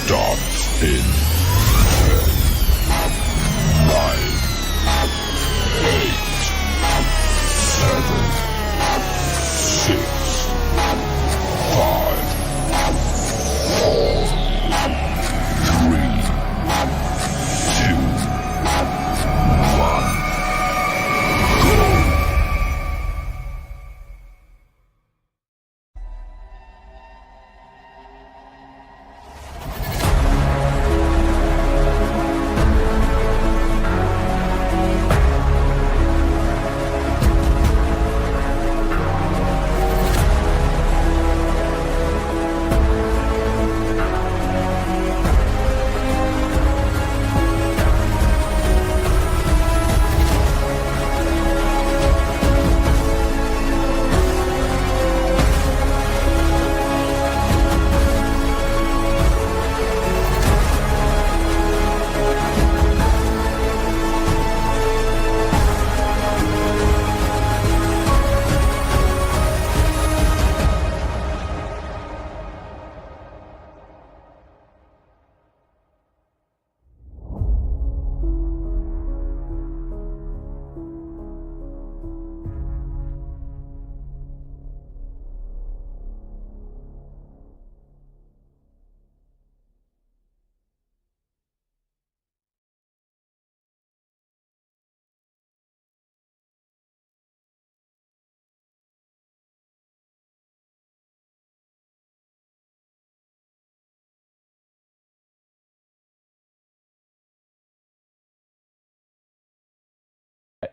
Starts in 9, 8, 7, 6, 5, 4, 3, 2, 1, go.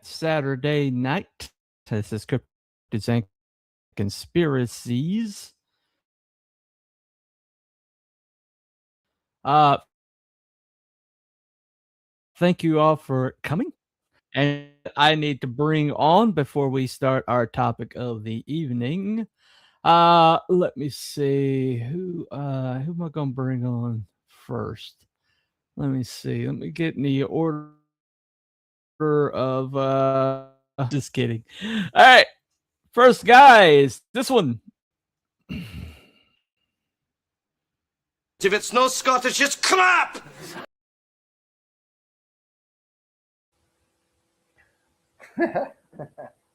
Saturday night. This is Cryptids and Conspiracies. Thank you all for coming. And I need to bring on before we start our topic of the evening. Let me see who am I gonna bring on first? Let me see. Let me get in the order of just kidding. All right. First guy is this one. If it's no Scottish, it's crap!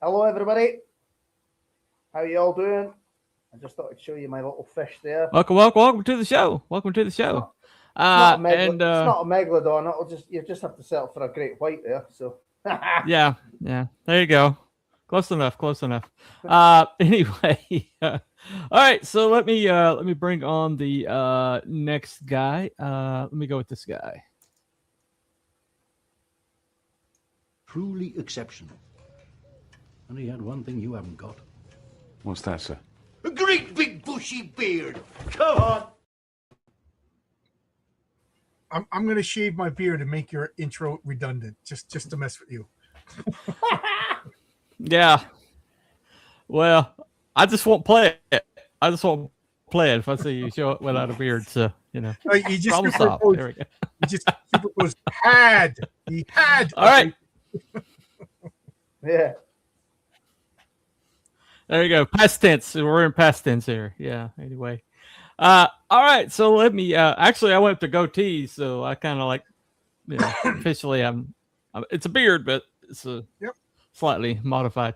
Hello everybody, how you all doing? I just thought I'd show you my little fish there. Welcome to the show. Welcome to the show. It's not a megalodon. You just have to settle for a great white there. So yeah, there you go. Close enough. Anyway, all right. So let me bring on the next guy. Let me go with this guy. Truly exceptional. And he had one thing you haven't got. What's that, sir? A great big bushy beard. Come on. I'm going to shave my beard and make your intro redundant, just to mess with you. Yeah. Well, I just won't play it. If I see you show it without a beard. So you know, You just problem solved. There we go. You just superimposed had. He had. All right. yeah. There you go. Past tense. We're in past tense here. Yeah. Anyway. All right. So let me. Actually, I went to goatee, so I kind of like. You know, officially, I'm. It's a beard, but it's slightly modified.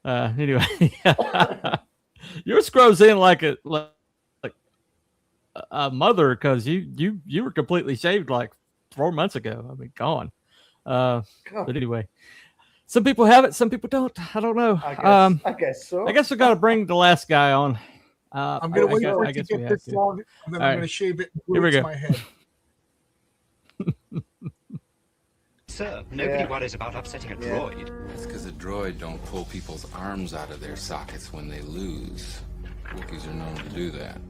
Anyway, yours grows in like a mother because you were completely shaved like 4 months ago. I mean, gone. But anyway. Some people have it, some people don't. I don't know. I guess so. I guess we got to bring the last guy on. I'm going to wait for it to get this long, and then I'm going to shave it. Here we go. My head. Sir, nobody worries about upsetting a droid. That's because a droid don't pull people's arms out of their sockets when they lose. Wookiees are known to do that.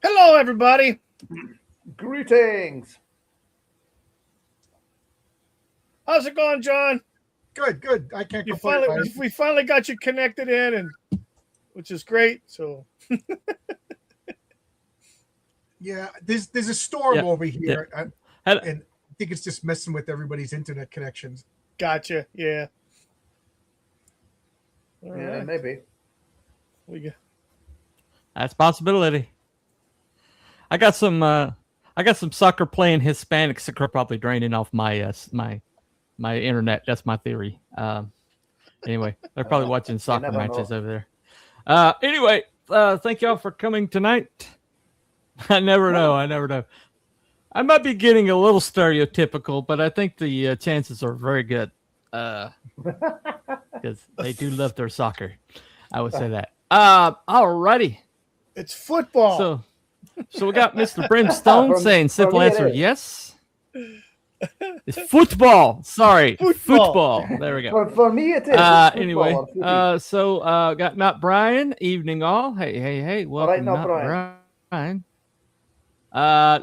Hello, everybody. Greetings. How's it going, John? Good. I can't complain. We finally got you connected in, and which is great. So, yeah, there's a storm over here, Yeah. and I think it's just messing with everybody's internet connections. gotcha. Yeah. All Yeah, right. maybe. We got, That's a possibility. I got some soccer playing Hispanics that are probably draining off my my internet. That's my theory. Anyway, they're probably watching soccer never matches know. over there. Anyway, thank y'all for coming tonight. I never know. I never know. I might be getting a little stereotypical, but I think the chances are very good because they do love their soccer. I would say that. Alrighty. it's football. So we got Mr. Brimstone saying simple me it answer is. yes. It's football. Sorry, Football. football. There we go. For me, it is. It's football Anyway, or footy. so got Not Brian. Evening all. Hey. Welcome, Not Not Brian.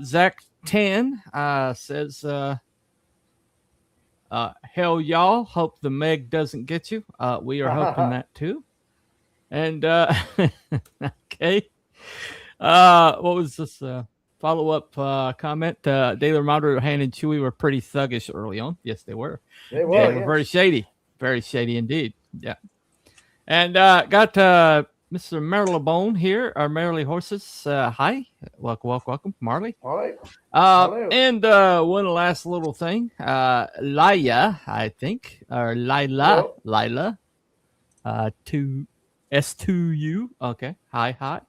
Zach 10 says, hell y'all. Hope the Meg doesn't get you. We are hoping that too. And okay. What was this follow-up comment? Daily Monitor, Han and Chewie were pretty thuggish early on. Yes, they were. They were, They were yes. very shady. Very shady indeed. Yeah. And got Mr. Marylebone here, our Merrily Horses. Hi. Welcome, Marley. All right. Hello. And one last little thing. Laya, I think, or Lila. Hello. Lila. To S2U. Okay. Hi.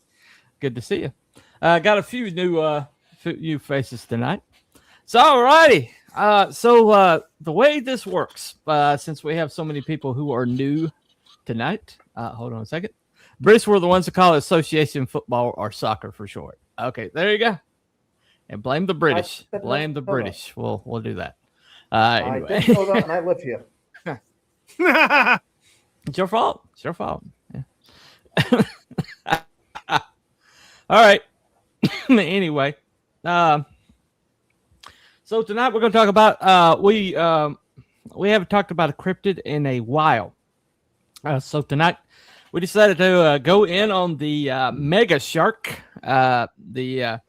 Good to see you. Got a few new faces tonight. So, alrighty. So the way this works, since we have so many people who are new tonight, hold on a second. British were the ones that call it association football or soccer for short. Okay, there you go. And blame the British. Blame the British. We'll do that. Anyway. I didn't know that, and I live here. It's your fault. It's your fault. Yeah. All right. Anyway, so tonight we're going to talk about we haven't talked about a cryptid in a while. So tonight we decided to go in on the mega shark, the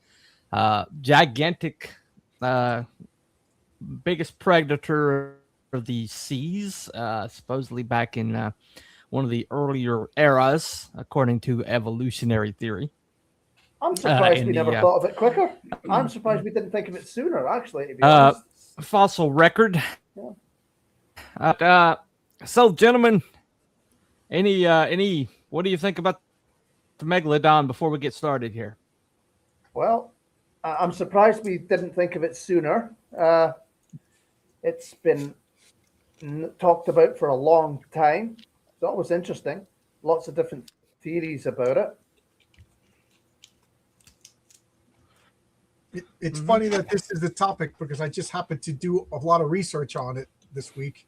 gigantic, biggest predator of the seas, supposedly back in one of the earlier eras, according to evolutionary theory. I'm surprised we never thought of it quicker. I'm surprised we didn't think of it sooner, actually, to be honest. Fossil record. Yeah. So, gentlemen, any what do you think about the Megalodon before we get started here? Well, I'm surprised we didn't think of it sooner. It's been talked about for a long time. It's always interesting. Lots of different theories about it. It's funny that this is the topic because I just happened to do a lot of research on it this week.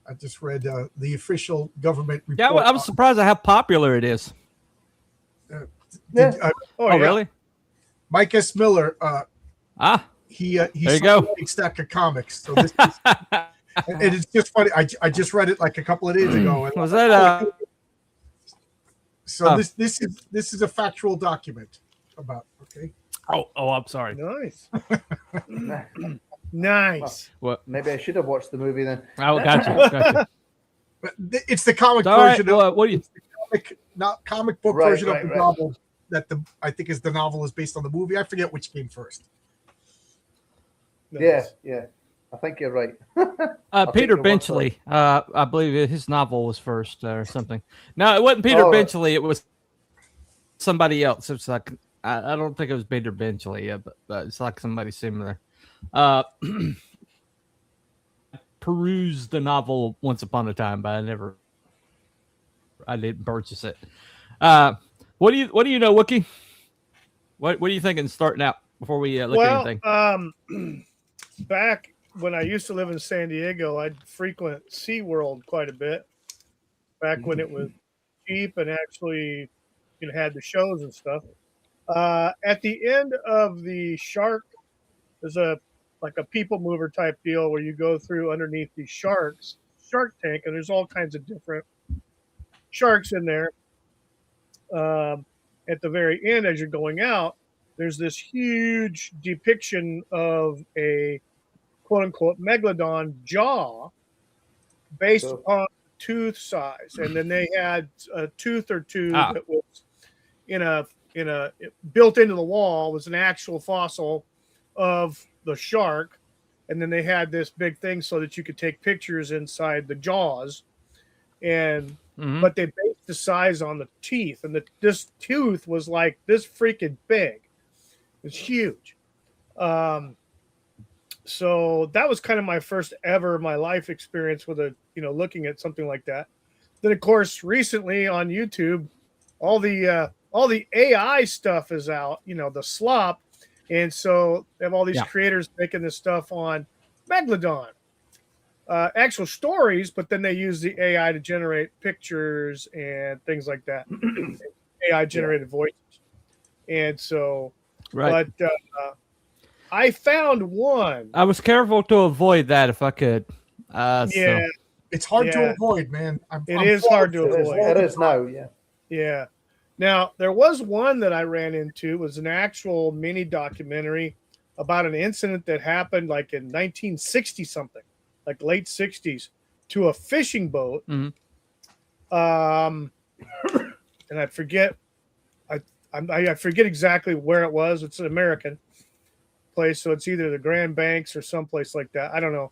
I just read the official government report. Yeah, I was surprised at how popular it is. Really? Mike S. Miller. He there you go. A big stack of comics. So this is, and it's just funny. I just read it like a couple of days ago. Was that? So this is a factual document about. Okay. Oh, I'm sorry. Nice. Nice. What? Maybe I should have watched the movie then. Oh, gotcha. But it's the comic All version right, of what do you? not comic book version of the novel that I think is the novel is based on the movie. I forget which came first. Nice. Yeah. I think you're right. Peter Benchley, I believe his novel was first or something. No, it wasn't Peter Benchley. It was somebody else. It's like I don't think it was Peter Benchley, but it's like somebody similar. Perused the novel once upon a time, but I didn't purchase it. What do you know, Wookie? What are you thinking starting out before we look at anything? Back when I used to live in San Diego, I'd frequent SeaWorld quite a bit. Back when it was cheap and actually had the shows and stuff. At the end of the shark, there's a people mover type deal where you go through underneath these shark tank, and there's all kinds of different sharks in there. At the very end, as you're going out, there's this huge depiction of a quote unquote Megalodon jaw based upon tooth size, and then they had a tooth or two that was in a built into the wall was an actual fossil of the shark, and then they had this big thing so that you could take pictures inside the jaws, and but they based the size on the teeth, and this tooth was like this freaking big. It's huge. So that was kind of my first ever my life experience with looking at something like that. Then of course recently on YouTube, all the AI stuff is out, the slop, and so they have all these creators making this stuff on Megalodon, actual stories, but then they use the AI to generate pictures and things like that, AI generated voices, and so, but I found one. I was careful to avoid that if I could. Yeah, it's hard to avoid, man. It is hard to avoid. It is now, Yeah. Now, there was one that I ran into. It was an actual mini documentary about an incident that happened like in 1960 something, like late 60s, to a fishing boat. And I forget, I forget exactly where it was. It's an American place, so it's either the Grand Banks or someplace like that. I don't know.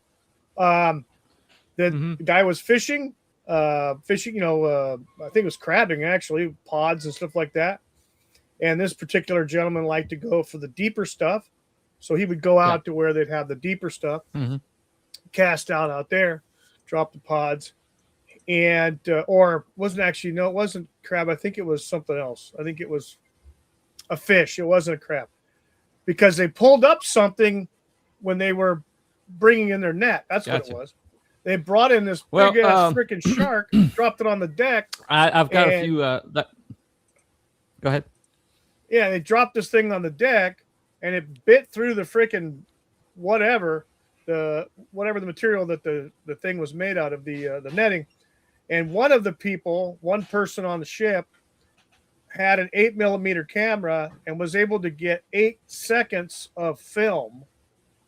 The guy was fishing. I think it was crabbing, actually, pods and stuff like that. And this particular gentleman liked to go for the deeper stuff. So he would go out to where they'd have the deeper stuff, cast out there, drop the pods. And, or wasn't actually, no, it wasn't crab. I think it was something else. I think it was a fish. It wasn't a crab, because they pulled up something when they were bringing in their net. That's what it was. They brought in this big ass freaking shark, dropped it on the deck. I've got a few. Go ahead. Yeah, they dropped this thing on the deck, and it bit through the freaking whatever the material that the thing was made out of, the netting. And one person on the ship, had an 8mm camera and was able to get 8 seconds of film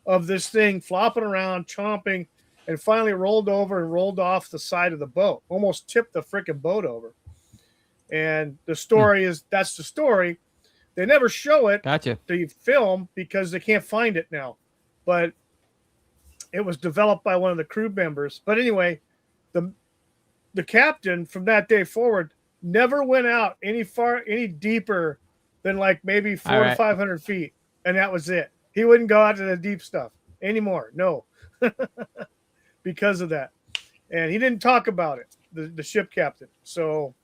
of this thing flopping around, chomping, and finally rolled over and rolled off the side of the boat, almost tipped the freaking boat over. And the story that's the story. They never show it. Gotcha. The film, because they can't find it now. But it was developed by one of the crew members. But anyway, the captain from that day forward never went out any deeper than like maybe 400 to 500 feet. And that was it. He wouldn't go out to the deep stuff anymore. No. Because of that. And he didn't talk about it, the ship captain. So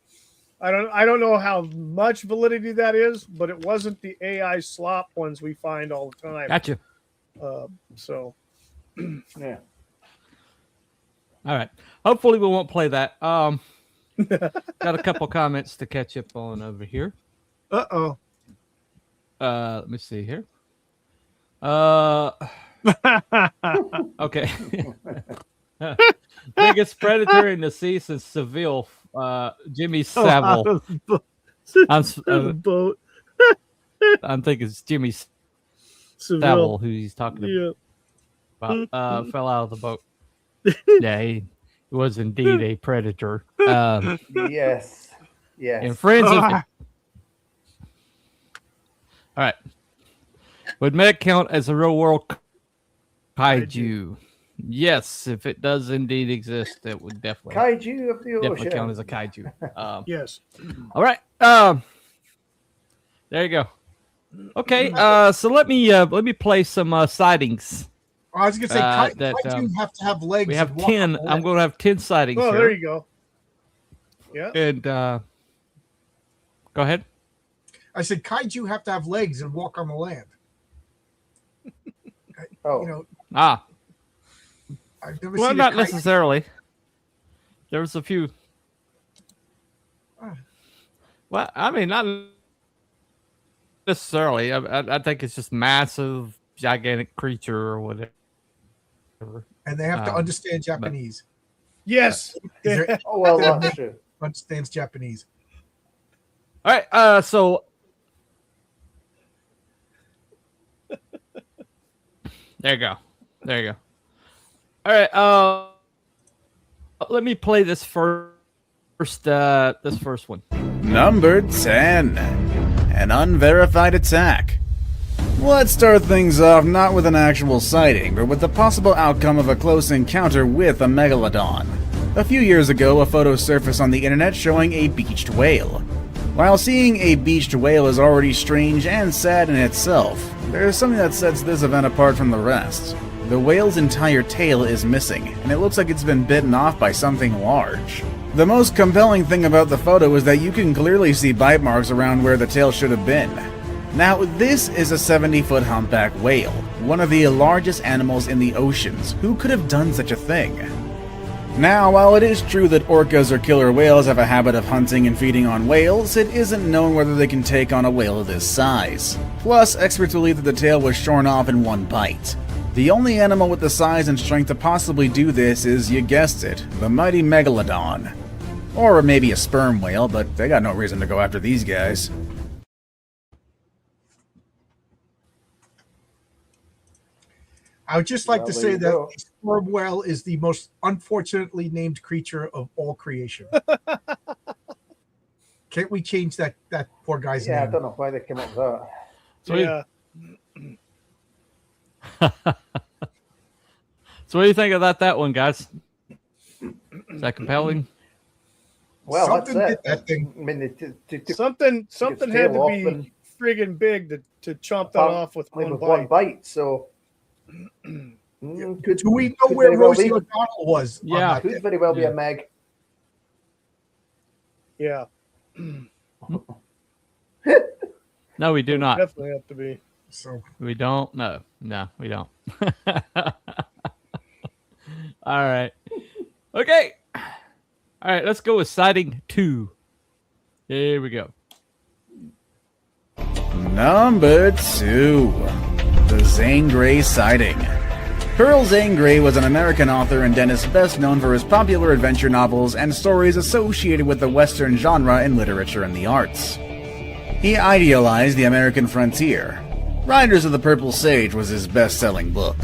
I don't know how much validity that is, but it wasn't the AI slop ones we find all the time. Gotcha. So yeah. All right. Hopefully we won't play that. Got a couple comments to catch up on over here. Let me see here. Okay. Biggest predator in the sea since Seville, Jimmy Savile. boat. I'm thinking it's Jimmy Seville, Savile who he's talking about. Fell out of the boat. Yeah, he was indeed a predator. Yes. And friends of all right. Would Meg count as a real world kaiju? Yes, if it does indeed exist, it would definitely Kaiju of the ocean. count as a kaiju. Yes. All right. There you go. Okay. So let me play some sightings. I was gonna say kaiju have to have legs. We have 10. I'm going to have 10 sightings. Oh, here. there you go. Yeah. And go ahead. I said kaiju have to have legs and walk on the land. Oh. I've never Well, seen not necessarily. There was a few. Well, I mean, not necessarily. I think it's just massive, gigantic creature or whatever. And they have to understand Japanese. Yes. Oh, well, that's true. Understands Japanese. All right. So there you go. All right. Let me play this first one. Number 10. An unverified attack. Let's start things off not with an actual sighting, but with the possible outcome of a close encounter with a megalodon. A few years ago, a photo surfaced on the internet showing a beached whale. While seeing a beached whale is already strange and sad in itself, there's something that sets this event apart from the rest. The whale's entire tail is missing, and it looks like it's been bitten off by something large. The most compelling thing about the photo is that you can clearly see bite marks around where the tail should have been. Now, this is a 70-foot humpback whale, one of the largest animals in the oceans. Who could have done such a thing? Now, while it is true that orcas or killer whales have a habit of hunting and feeding on whales, it isn't known whether they can take on a whale of this size. Plus, experts believe that the tail was shorn off in one bite. The only animal with the size and strength to possibly do this is, you guessed it, the mighty Megalodon. Or maybe a sperm whale, but they got no reason to go after these guys. I would just like Well, to there say you that go. the sperm whale is the most unfortunately named creature of all creation. Can't we change that poor guy's Yeah, I name? don't know why they came up with that. So Yeah. So what do you think about that one, guys? Is that compelling? Well, Something that's did it. that thing. I mean, they took Something had tail to off be and- friggin' big to chomp that off with one with bite. one bite. So, could, Do we know could where very well Rosie be. O'Donnell was? on Yeah. that Could day? very well be Yeah. a Meg. Yeah, No, we do not. definitely have to be. So We don't. No, we don't. All right. Okay. All right. Let's go with sighting 2. Here we go. Number 2. The Zane Grey sighting. Pearl Zane Grey was an American author and dentist best known for his popular adventure novels and stories associated with the Western genre in literature and the arts. He idealized the American frontier. Riders of the Purple Sage was his best-selling book.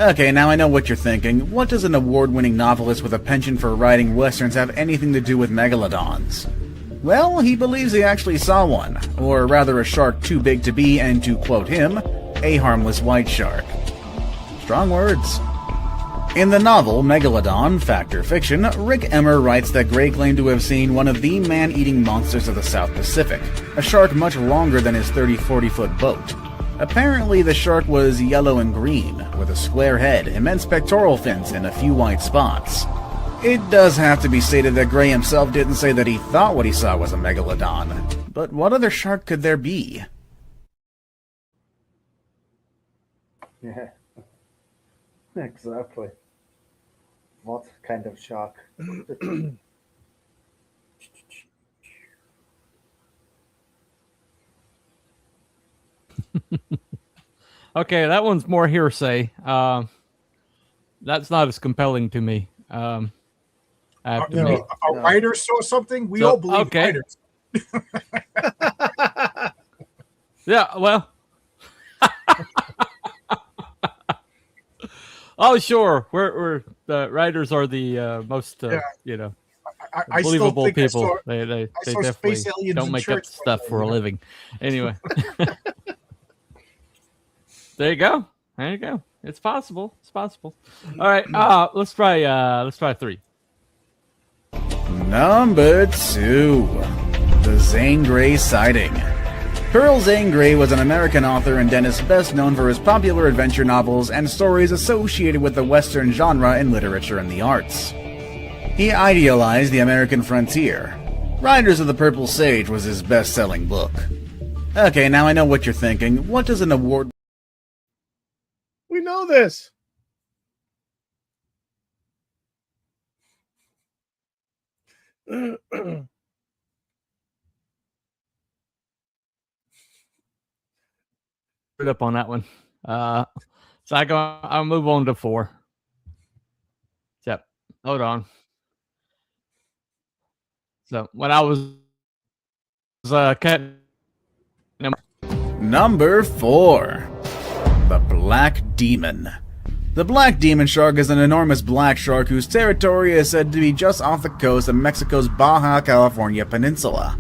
Okay, now I know what you're thinking. What does an award-winning novelist with a penchant for writing westerns have anything to do with megalodons? Well, he believes he actually saw one, or rather a shark too big to be, and to quote him, a harmless white shark. Strong words. In the novel Megalodon, Fact or Fiction, Rick Emmer writes that Gray claimed to have seen one of the man-eating monsters of the South Pacific, a shark much longer than his 30-40-foot boat. Apparently, the shark was yellow and green, with a square head, immense pectoral fins, and a few white spots. It does have to be stated that Gray himself didn't say that he thought what he saw was a megalodon. But what other shark could there be? Yeah. Exactly. What kind of shark? Okay, that one's more hearsay. That's not as compelling to me. I have to You admit. know, a writer saw something. We So, all believe okay. writers. Yeah, well. Oh, sure. We're the writers are the most, Yeah. I still believable think people. I saw, They saw definitely space aliens don't in make up church stuff one for a day. living. Anyway, there you go. There you go. It's possible. It's possible. All right. Let's try 3. Number 2. The Zane Grey sighting. Pearl Zane Grey was an American author and dentist best known for his popular adventure novels and stories associated with the Western genre in literature and the arts. He idealized the American frontier. Riders of the Purple Sage was his best-selling book. Okay, now I know what you're thinking. What does an award... We know this. Up on that one. So I'll move on to 4. Yep. Hold on. So when I was cutting Number 4. The Black Demon. The black demon shark is an enormous black shark whose territory is said to be just off the coast of Mexico's Baja California peninsula.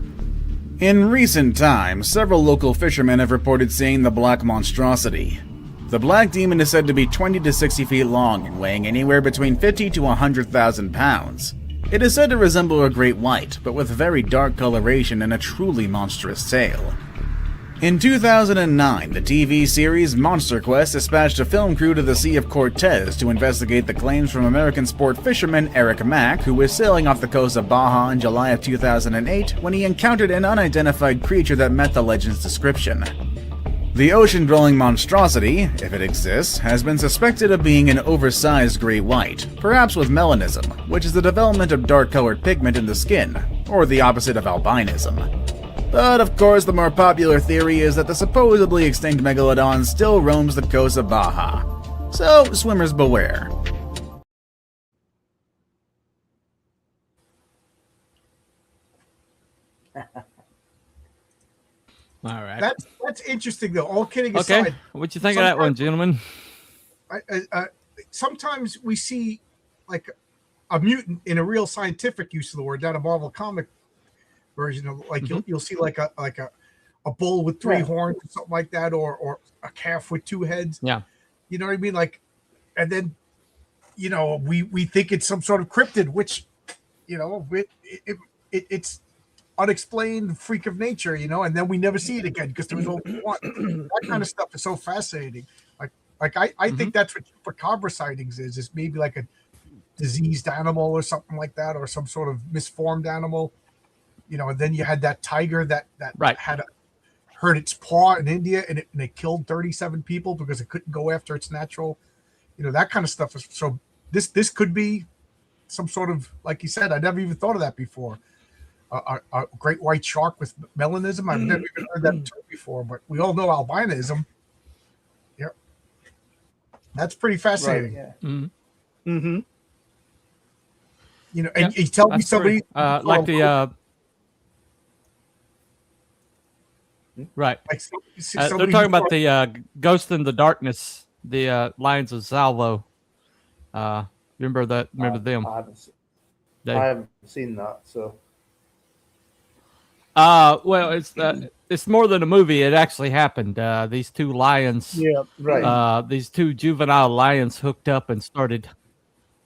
In recent times, several local fishermen have reported seeing the black monstrosity. The black demon is said to be 20 to 60 feet long and weighing anywhere between 50 to 100,000 pounds. It is said to resemble a great white, but with very dark coloration and a truly monstrous tail. In 2009, the TV series Monster Quest dispatched a film crew to the Sea of Cortez to investigate the claims from American sport fisherman Eric Mack, who was sailing off the coast of Baja in July of 2008 when he encountered an unidentified creature that met the legend's description. The ocean-dwelling monstrosity, if it exists, has been suspected of being an oversized great white, perhaps with melanism, which is the development of dark-colored pigment in the skin, or the opposite of albinism. But of course, the more popular theory is that the supposedly extinct Megalodon still roams the coast of Baja. So, swimmers beware. All right. That's interesting, though. All kidding Okay. aside, What you think of that one, gentlemen? sometimes we see like a mutant in a real scientific use of the word, not a Marvel comic version of like you'll see like a bull with three horns or something like that, or a calf with two heads. Yeah. You know what I mean? Like, and then we think it's some sort of cryptid, which it's unexplained freak of nature, and then we never see it again because there was only one. That kind of stuff is so fascinating. I think that's what chupacabra sightings is maybe like a diseased animal or something like that, or some sort of misformed animal. And then you had that tiger that had hurt its paw in India and it killed 37 people because it couldn't go after its natural, that kind of stuff. So this could be some sort of, like you said, I never even thought of that before. A great white shark with melanism. I've never even heard that term before, but we all know albinism. Yep. That's pretty fascinating. Right, yeah. Mm-hmm. And you tell me somebody like the right. Like they're talking about the Ghost in the Darkness, the Lions of Salvo. Remember that? Remember them? I haven't seen that. So. Well, it's more than a movie. It actually happened. These two lions. Yeah. Right. These two juvenile lions hooked up and started.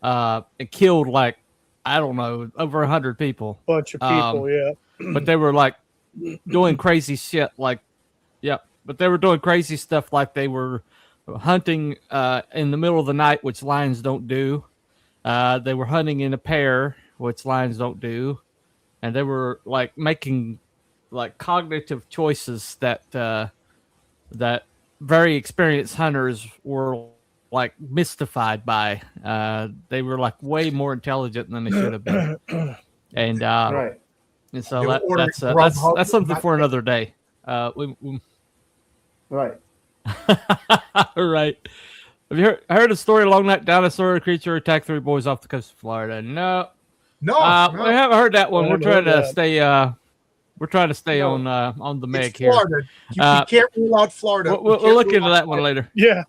It killed like I don't know over 100 people. Bunch of people. Yeah. But they were like doing crazy shit. But they were doing crazy stuff like they were hunting in the middle of the night, which lions don't do. They were hunting in a pair, which lions don't do. And they were like making like cognitive choices that that very experienced hunters were like mystified by. They were like way more intelligent than they should have been. And Right. and so that's something for another day. Right. Right. Have you heard a story? A long night dinosaur creature attacked 3 boys off the coast of Florida. No. No, we haven't heard that one. I We're haven't trying heard to that. stay. We're trying to stay on the Meg it's here. Florida. You can't rule out Florida. We'll look into that one later. Yeah.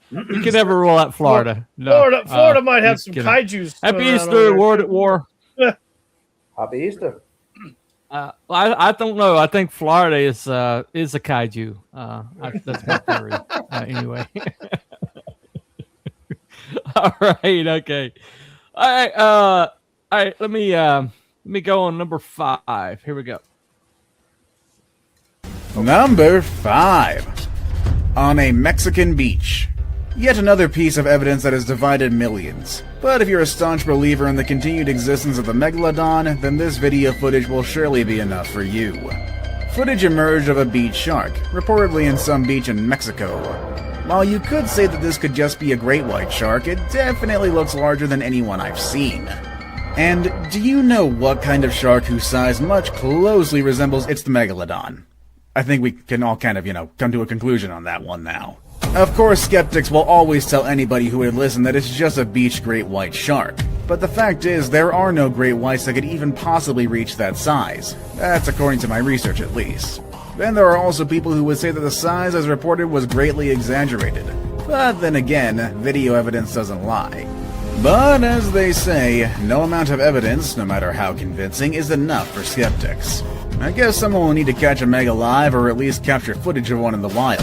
You can never rule out Florida. No. Florida might have some kidding. kaijus. Happy swimming around Easter, over there. Ward at War. Happy Easter. I don't know. I think Florida is a kaiju. That's my theory. Anyway. All right. Okay. All right. Let me go on number 5. Here we go. Number 5. On a Mexican beach. Yet another piece of evidence that has divided millions. But if you're a staunch believer in the continued existence of the Megalodon, then this video footage will surely be enough for you. Footage emerged of a beach shark, reportedly in some beach in Mexico. While you could say that this could just be a great white shark, it definitely looks larger than anyone I've seen. And do you know what kind of shark whose size much closely resembles it's the Megalodon? I think we can all kind of, come to a conclusion on that one now. Of course, skeptics will always tell anybody who would listen that it's just a beach great white shark. But the fact is, there are no great whites that could even possibly reach that size. That's according to my research, at least. Then there are also people who would say that the size as reported was greatly exaggerated. But then again, video evidence doesn't lie. But as they say, no amount of evidence, no matter how convincing, is enough for skeptics. I guess someone will need to catch a meg alive or at least capture footage of one in the wild.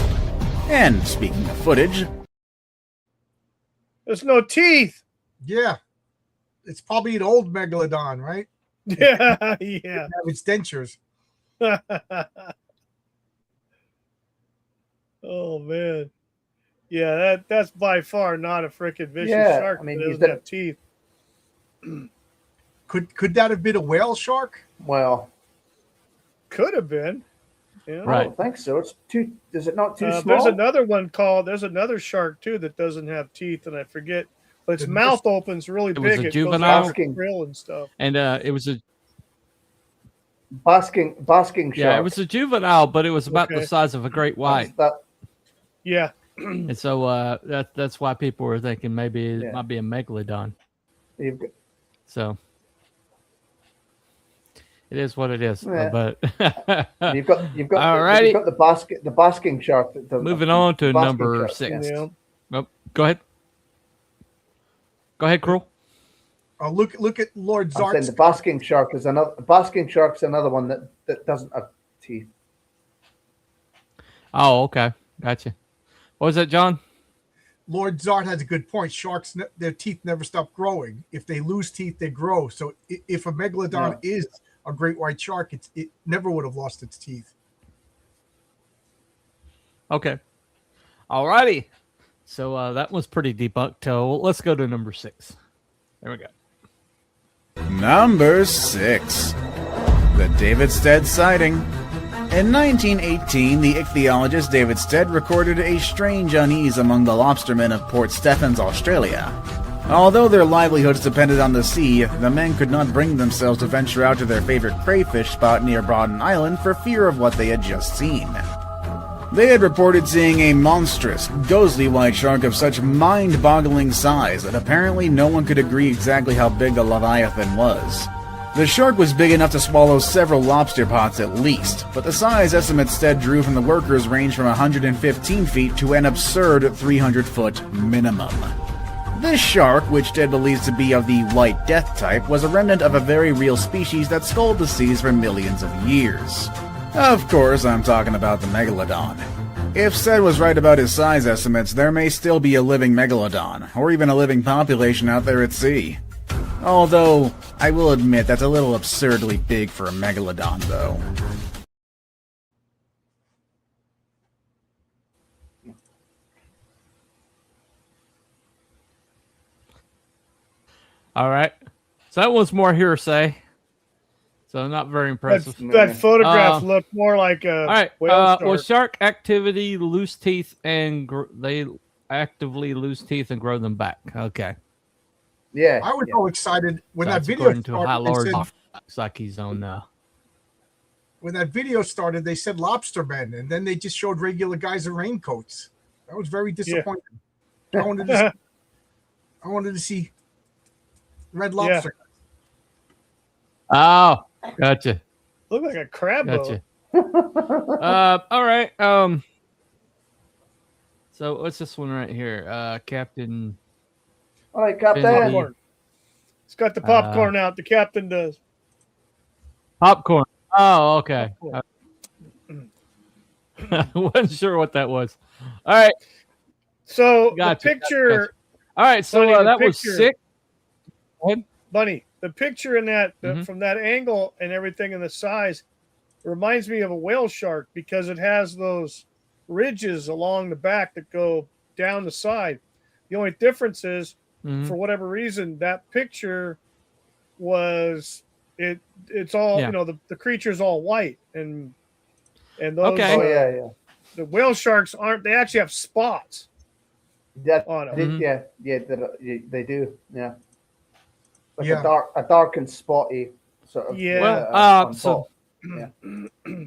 And speaking of footage... There's no teeth. Yeah. It's probably an old megalodon, right? Yeah, yeah. It have its dentures. Oh man. Yeah, that's by far not a freaking vicious Yeah, shark. I mean, that you doesn't did- have teeth. Could that have been a whale shark? Well, Could have been. Yeah. I Right. don't think so. It's too. Is it not too small? There's another one called. There's another shark too that doesn't have teeth, and I forget. But its mouth opens really It was big. a It juvenile? goes out the grill and stuff. And it was a basking shark. it was a juvenile, but it was about Okay. the size of a great white. That, Yeah. And so that's why people were thinking maybe it Yeah. might be a megalodon. you've got, So it is what it is. Yeah. But you've got Alrighty. you've got the basking shark. moving on to basking number shark, 6. Yeah. Oh, go ahead. Go ahead, Cruel. Look at Lord I'm saying Zart's. the basking shark is another. Basking shark's another one that doesn't have teeth. Oh, okay. Gotcha. What was that, John? Lord Zart has a good point. Sharks, their teeth never stop growing. If they lose teeth, they grow. So if a megalodon is a great white shark, it never would have lost its teeth. Okay. Alrighty. So that was pretty debunked. So let's go to number 6. There we go. Number 6. The David Stead sighting. In 1918, the ichthyologist David Stead recorded a strange unease among the lobstermen of Port Stephens, Australia. Although their livelihoods depended on the sea, the men could not bring themselves to venture out to their favorite crayfish spot near Broughton Island for fear of what they had just seen. They had reported seeing a monstrous, ghostly white shark of such mind-boggling size that apparently no one could agree exactly how big the Leviathan was. The shark was big enough to swallow several lobster pots at least, but the size estimates Stead drew from the workers ranged from 115 feet to an absurd 300-foot minimum. This shark, which Stead believes to be of the White Death type, was a remnant of a very real species that sculled the seas for millions of years. Of course, I'm talking about the Megalodon. If Stead was right about his size estimates, there may still be a living Megalodon, or even a living population out there at sea. Although, I will admit that's a little absurdly big for a Megalodon, though. All right. So that was more hearsay. So not very impressive. That photograph looked more like a All right. whale shark. Well, shark activity, loose teeth, and they actively lose teeth and grow them back. Okay. Yeah. I was so excited when That's that video according to High started. Lord. They said, Looks like he's on. when that video started, they said lobstermen, and then they just showed regular guys in raincoats. That was very disappointing. I wanted to see red lobster. Oh, gotcha. Look like a crab boat. Gotcha. All right. So what's this one right here? Captain. All right, Captain. Popcorn. It's got the popcorn out. The captain does. Popcorn. Oh, okay. I wasn't sure what that was. All right. So Gotcha, the picture. gotcha. All right. So Bunny, the that was picture- 6. Go ahead. Bunny, the picture in that Mhm. from that angle and everything and the size reminds me of a whale shark because it has those ridges along the back that go down the side. The only difference is, Mhm. for whatever reason, that picture was it's all Yeah. the creature's all white and those Okay. Oh yeah. the whale sharks aren't, they actually have spots Yeah. on them. Mhm. They do. Yeah. Like Yeah. a dark and spotty sort of. Yeah. Well, on so- top. Yeah.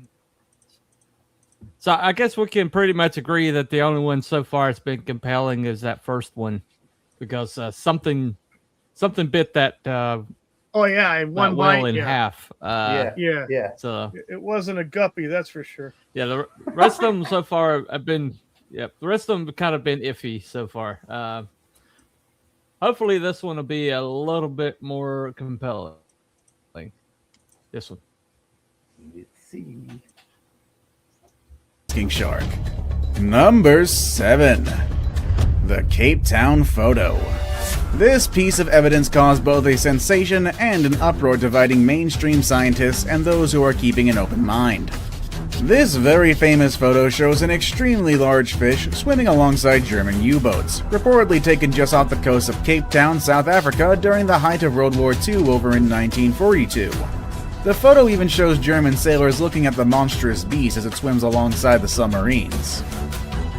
So I guess we can pretty much agree that the only one so far that's been compelling is that first one, because something bit that Oh yeah, that one whale bite. in Yeah. half. Yeah. Yeah. So It wasn't a guppy, that's for sure. yeah, the rest of them so far have been. Yep, the rest of them have kind of been iffy so far. Hopefully, this one will be a little bit more compelling. This one. Let's see. King shark. Number 7. The Cape Town photo. This piece of evidence caused both a sensation and an uproar, dividing mainstream scientists and those who are keeping an open mind. This very famous photo shows an extremely large fish swimming alongside German U-boats, reportedly taken just off the coast of Cape Town, South Africa during the height of World War II over in 1942. The photo even shows German sailors looking at the monstrous beast as it swims alongside the submarines.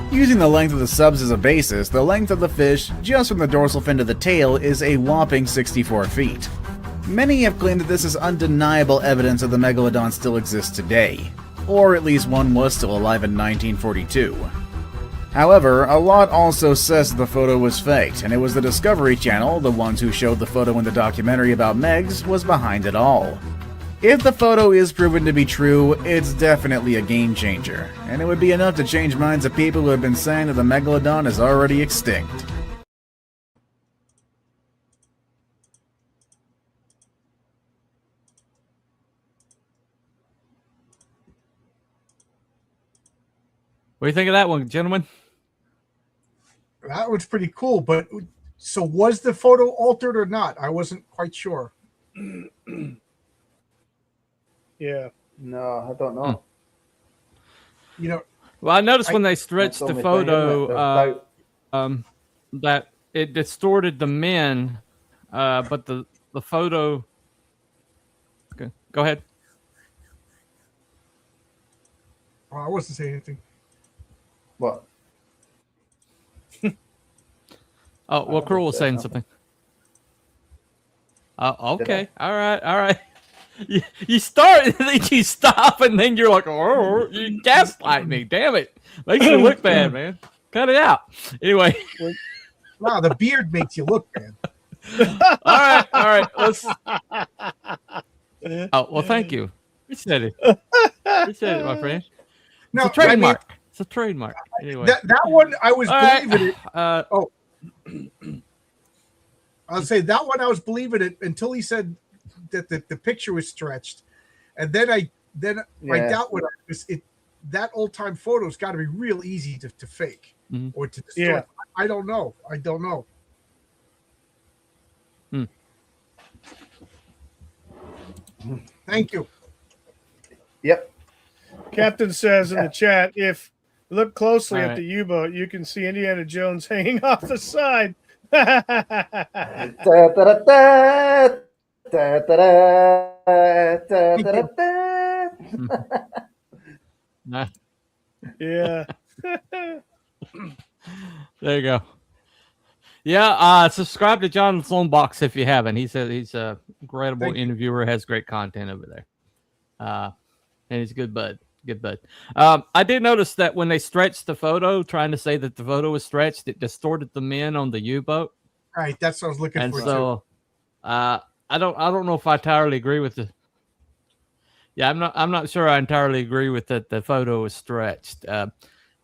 Using the length of the subs as a basis, the length of the fish, just from the dorsal fin to the tail, is a whopping 64 feet. Many have claimed that this is undeniable evidence that the Megalodon still exists today, or at least one was still alive in 1942. However, a lot also says that the photo was faked, and it was the Discovery Channel, the ones who showed the photo in the documentary about Megs, was behind it all. If the photo is proven to be true, it's definitely a game changer, and it would be enough to change minds of people who have been saying that the Megalodon is already extinct. What do you think of that one, gentlemen? That was pretty cool. But so was the photo altered or not? I wasn't quite sure. Yeah. No, I don't know. You know, Well, I noticed when they stretched That's the the only thing, isn't it? photo, There's that it distorted the men, but the photo. Okay, go ahead. I wasn't saying anything. What? Oh, well, Cruel was saying something. Oh, okay. All right. You start and then you stop and then you're like, oh, you gaslight me. Damn it. Makes me look bad, man. Cut it out. Anyway. Wow, the beard makes you look bad. All right. Let's. Oh, well, thank you. Appreciate it. Appreciate it, my friend. No, It's a trademark. It's a trademark. Anyway. That one I was All right. believing it. I'll say that one I was believing it until he said that the picture was stretched, and then I doubt what that old time photo's got to be real easy to fake or to distort. Yeah. I don't know. Thank you. Yep. Captain says in the chat, if you look closely All at right. the U-boat, you can see Indiana Jones hanging off the side. Nah. Yeah. There you go. Yeah, subscribe to John's Lone Box if you haven't. He's a incredible Thank you. interviewer, has great content over there. And he's a good bud. Good bud. I did notice that when they stretched the photo, trying to say that the photo was stretched, it distorted the men on the U-boat. Right, that's what I was looking And for. so I don't know if I entirely agree with the. Yeah, I'm not sure I entirely agree with that the photo is stretched. And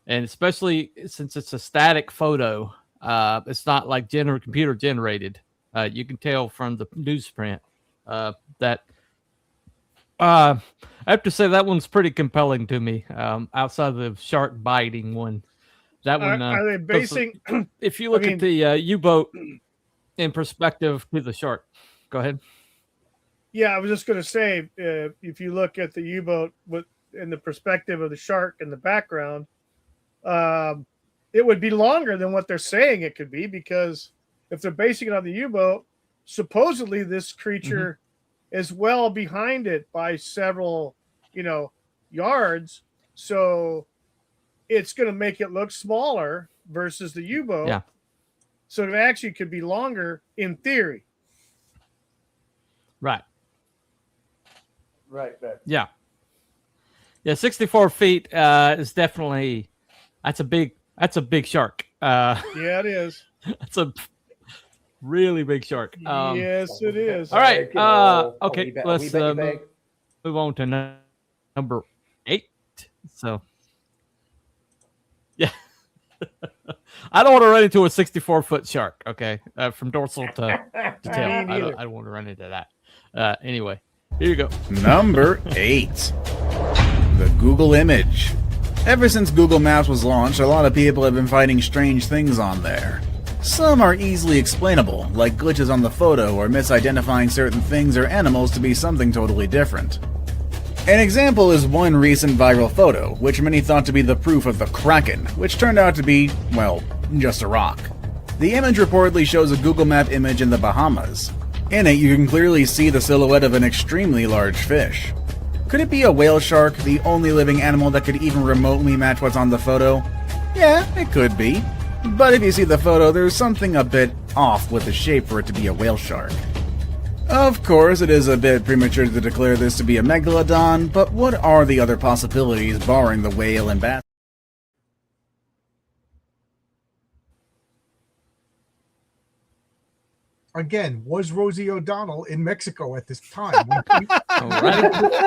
especially since it's a static photo, it's not like computer generated. You can tell from the newsprint that I have to say that one's pretty compelling to me. Outside of the shark biting one, that one. Are they basing? If you look at the U-boat in perspective to the shark, go ahead. Yeah, I was just going to say, if you look at the U-boat in the perspective of the shark in the background, it would be longer than what they're saying it could be, because if they're basing it on the U-boat, supposedly this creature is well behind it by several, yards. So it's going to make it look smaller versus the U-boat. Yeah. So it actually could be longer in theory. Right. Right. Yeah. Yeah, 64 feet is definitely that's a big shark. Yeah, it is. That's a really big shark. Yes, it is. All right. You know, a Okay. wee bit Let's big. move on to number 8. So, yeah. I don't want to run into a 64-foot shark. Okay, from dorsal to tail. Me I neither. don't want to run into that. Anyway, here you go. Number 8. The Google image. Ever since Google Maps was launched, a lot of people have been finding strange things on there. Some are easily explainable, like glitches on the photo or misidentifying certain things or animals to be something totally different. An example is one recent viral photo, which many thought to be the proof of the Kraken, which turned out to be, well, just a rock. The image reportedly shows a Google Map image in the Bahamas. In it, you can clearly see the silhouette of an extremely large fish. Could it be a whale shark, the only living animal that could even remotely match what's on the photo? Yeah, it could be. But if you see the photo, there's something a bit off with the shape for it to be a whale shark. Of course, it is a bit premature to declare this to be a megalodon, but what are the other possibilities barring the whale and bass? Again, was Rosie O'Donnell in Mexico at this time? All right.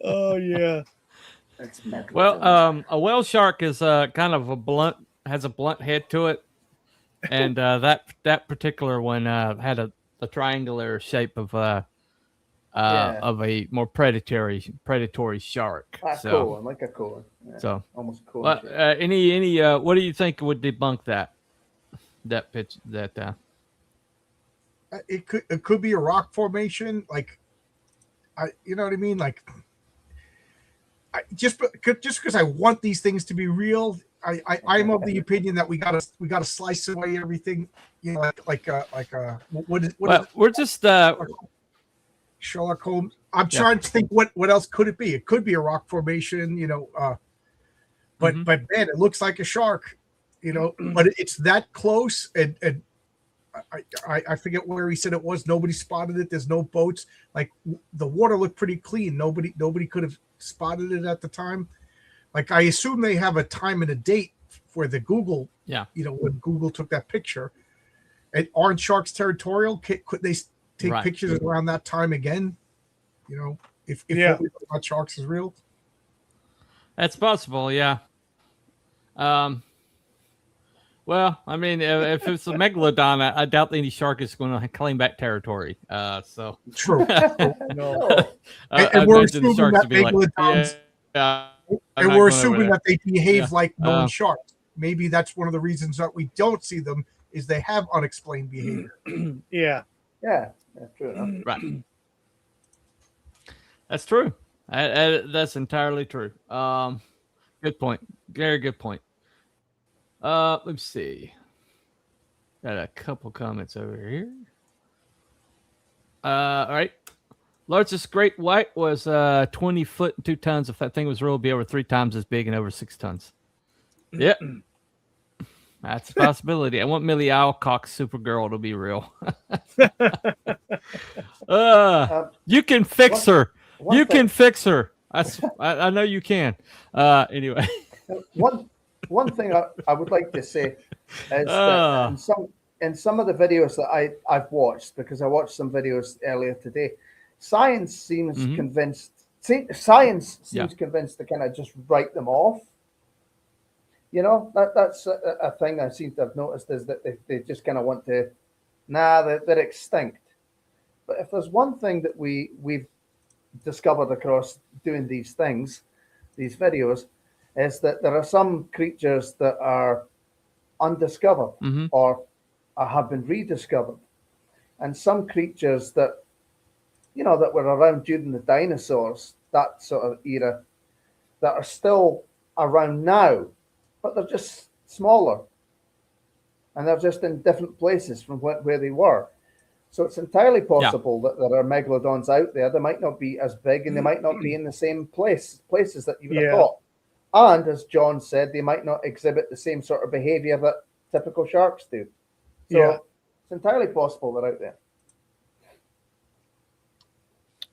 Oh yeah. Well, a whale shark is kind of has a blunt head to it, and that particular one had a triangular shape of a more predatory shark. Cool. I like a cool. Yeah, So almost cool. what any what do you think would debunk that pitch that? It could be a rock formation, like you know what I mean, like. Just because I want these things to be real, I'm of the opinion that we gotta slice away everything, you know, we're just Sherlock Holmes. I'm trying to think what else could it be? It could be a rock formation, you know, but man, it looks like a shark, you know, but it's that close, and I forget where he said it was. Nobody spotted it. There's no boats. Like the water looked pretty clean. Nobody could have spotted it at the time. Like I assume they have a time and a date for the Google. Yeah. You know, when Google took that picture. And aren't sharks territorial? Could they take pictures around that time again? You know, if what we know about sharks is real. That's possible. Yeah. Well, I mean, if it's a megalodon, I doubt any shark is going to claim back territory. So true. No. And we're assuming that megalodons, and we're assuming that they behave like known sharks. Maybe that's one of the reasons that we don't see them is they have unexplained behavior. Yeah. Yeah, that's true enough. Right. That's true. That's entirely true. Good point. Very good point. Let's see. Got a couple comments over here. All right. Largest great white was 20 foot and 2 tons. If that thing was real, it'd be over 3 times as big and over 6 tons. Yep. That's a possibility. I want Millie Alcock's Supergirl to be real. You can fix her. You can fix her. I know you can. Anyway. One thing I would like to say is that in some of the videos that I've watched, because I watched some videos earlier today, science seems convinced. Science seems convinced to kind of just write them off. You know, that's a thing I seem to have noticed is that they just kind of want to, they're extinct. But if there's one thing that we've discovered across doing these things, these videos, is that there are some creatures that are undiscovered or have been rediscovered. And some creatures that, you know, that were around during the dinosaurs, that sort of era, that are still around now, but they're just smaller. And they're just in different places from where they were. So it's entirely possible that there are megalodons out there. They might not be as big and they might not be in the same places that you would have thought. And as John said, they might not exhibit the same sort of behavior that typical sharks do. So it's entirely possible they're out there.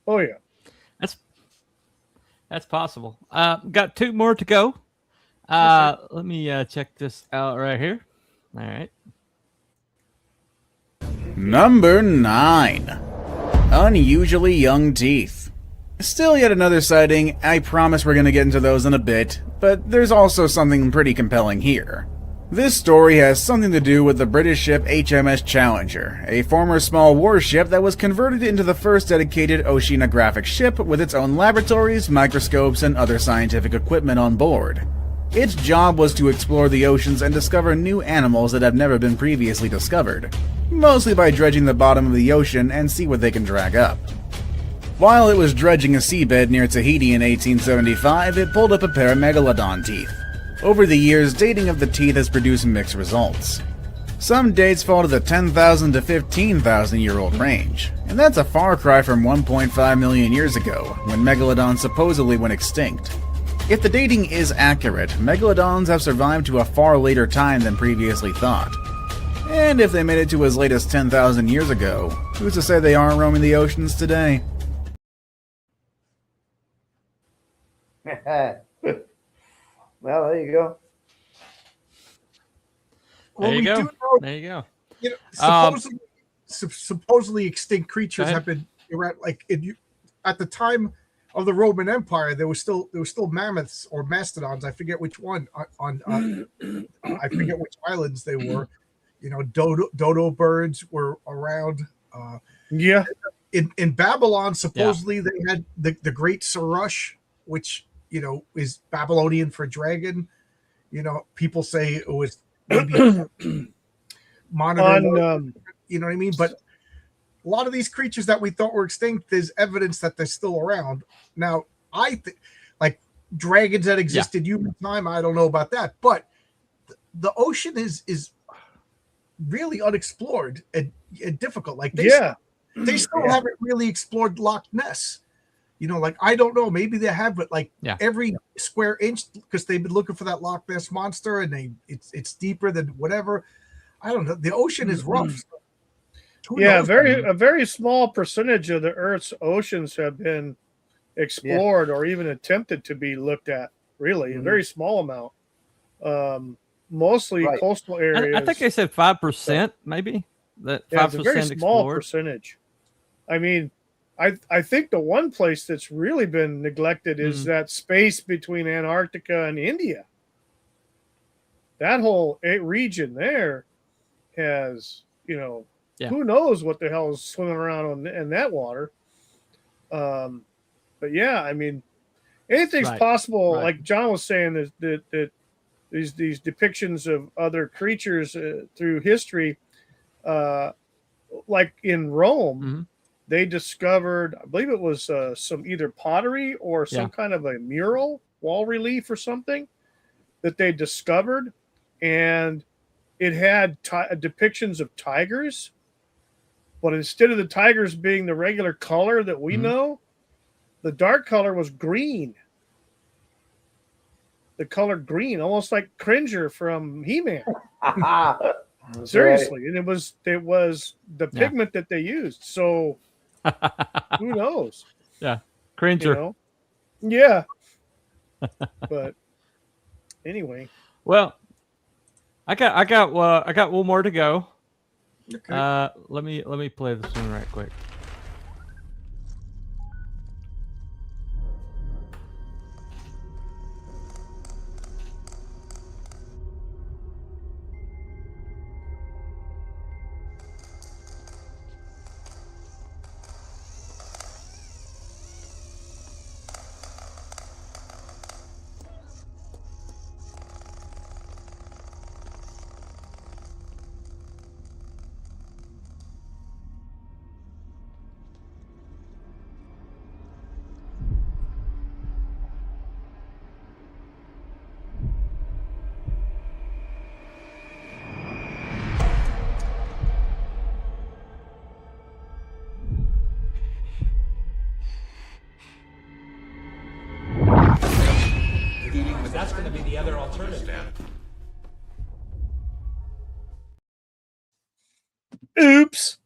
Oh yeah, that's possible. Got 2 more to go. Let me check this out right here. All right. Number 9. Unusually young teeth. Still yet another sighting. I promise we're going to get into those in a bit, but there's also something pretty compelling here. This story has something to do with the British ship HMS Challenger, a former small warship that was converted into the first dedicated oceanographic ship with its own laboratories, microscopes, and other scientific equipment on board. Its job was to explore the oceans and discover new animals that have never been previously discovered, mostly by dredging the bottom of the ocean and see what they can drag up. While it was dredging a seabed near Tahiti in 1875, it pulled up a pair of Megalodon teeth. Over the years, dating of the teeth has produced mixed results. Some dates fall to the 10,000 to 15,000 year old range, and that's a far cry from 1.5 million years ago, when Megalodon supposedly went extinct. If the dating is accurate, Megalodons have survived to a far later time than previously thought. And if they made it to as late as 10,000 years ago, who's to say they aren't roaming the oceans today? Well, there you go. There you go. Do know, There you go. you know, supposedly extinct creatures have been around. Like at the time of the Roman Empire, there was still mammoths or mastodons. I forget which one on I forget which islands they were. You know, dodo birds were around. Yeah. In Babylon, supposedly they had the Great Sarush, which, you know, is Babylonian for dragon. You know, people say it was maybe monitor. You know what I mean? But a lot of these creatures that we thought were extinct, there's evidence that they're still around. Now, I think, like dragons that existed human time, I don't know about that, but the ocean is really unexplored and difficult. Like they still haven't really explored Loch Ness. You know, like I don't know, maybe they have, but like every square inch, because they've been looking for that Loch Ness monster, and it's deeper than whatever. I don't know. The ocean is rough. So a very small percentage of the Earth's oceans have been explored or even attempted to be looked at. Really, a very small amount. Mostly coastal areas. I think they said 5%, maybe. That 5% it's a very small percentage. I mean, I think the one place that's really been neglected is that space between Antarctica and India. That whole region there has, you know, who knows what the hell is swimming around in that water. But yeah, I mean, anything's possible. Right. Like John was saying, that these depictions of other creatures through history, like in Rome, they discovered, I believe it was some either pottery or some kind of a mural, wall relief or something that they discovered, and it had depictions of tigers, but instead of the tigers being the regular color that we know, the dark color was green. The color green, almost like Cringer from He-Man. Seriously, and it was the pigment that they used. So who knows? Yeah, Cringer. You know? Yeah. But anyway, well, I got one more to go. Okay. Let me play this one right quick. That's going to be the other alternative. oops.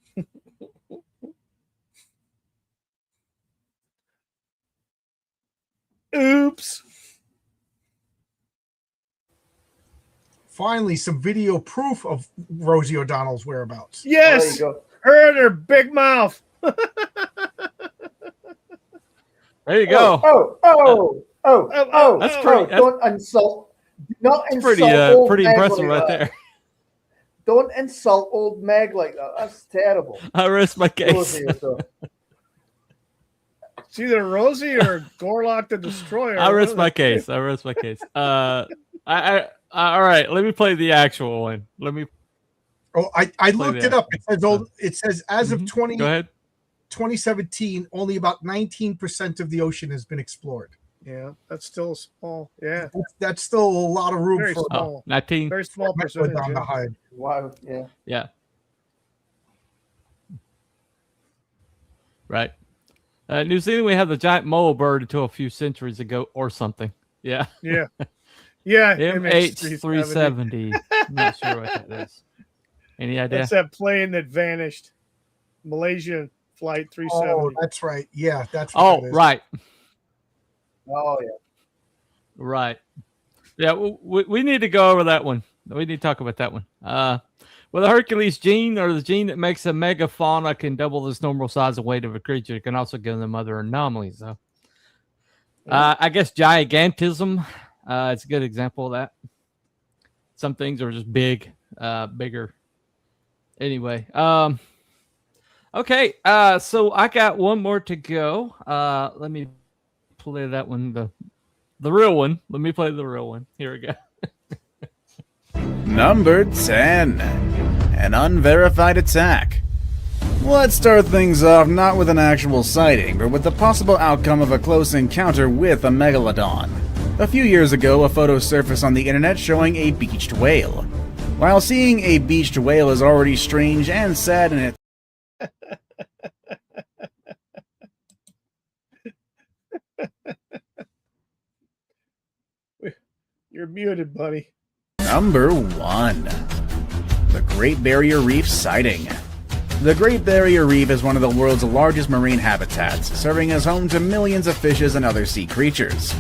Oops. finally some video proof of Rosie O'Donnell's whereabouts. Yes, There you go. her and her big mouth. There you go. That's pretty- Don't insult. Do not It's insult pretty old pretty Meg impressive like right that. there. Don't insult old Meg like that. That's terrible. I rest my case. Rosie O'Donnell. It's either Rosie or Gorlock the Destroyer. I rest my case. I rest my case. I all right. Let me play the actual one. Let me. Oh, I looked that. it up. It says as of Go ahead. 2017, only about 19% of the ocean has been explored. Yeah, that's still small. Yeah, That's still a lot of room very for small. 19. Very small percentage. Megalodon to Yeah. hide. Wow. Yeah. Yeah. Right. New Zealand, we had the giant mole bird until a few centuries ago, or something. Yeah. Yeah, yeah. MH370. I'm not sure what that is. Any idea? That's that plane that vanished. Malaysian flight 370. Oh, that's right. Yeah, that's what Oh, that is. right. Oh yeah. Right. Yeah, we need to go over that one. We need to talk about that one. Well, the Hercules gene, or the gene that makes a megafauna, can double its normal size and weight of a creature. It can also give them other anomalies, though. I guess gigantism it's a good example of that. Some things are just big, bigger. Anyway, okay, so I got one more to go. Let me play that one, the real one. Let me play the real one. Here we go. Number 10. An unverified attack. Let's start things off not with an actual sighting, but with the possible outcome of a close encounter with a megalodon. A few years ago, a photo surfaced on the internet showing a beached whale. While seeing a beached whale is already strange and sad in it, You're muted, buddy. Number 1. The Great Barrier Reef sighting. The Great Barrier Reef is one of the world's largest marine habitats, serving as home to millions of fishes and other sea creatures.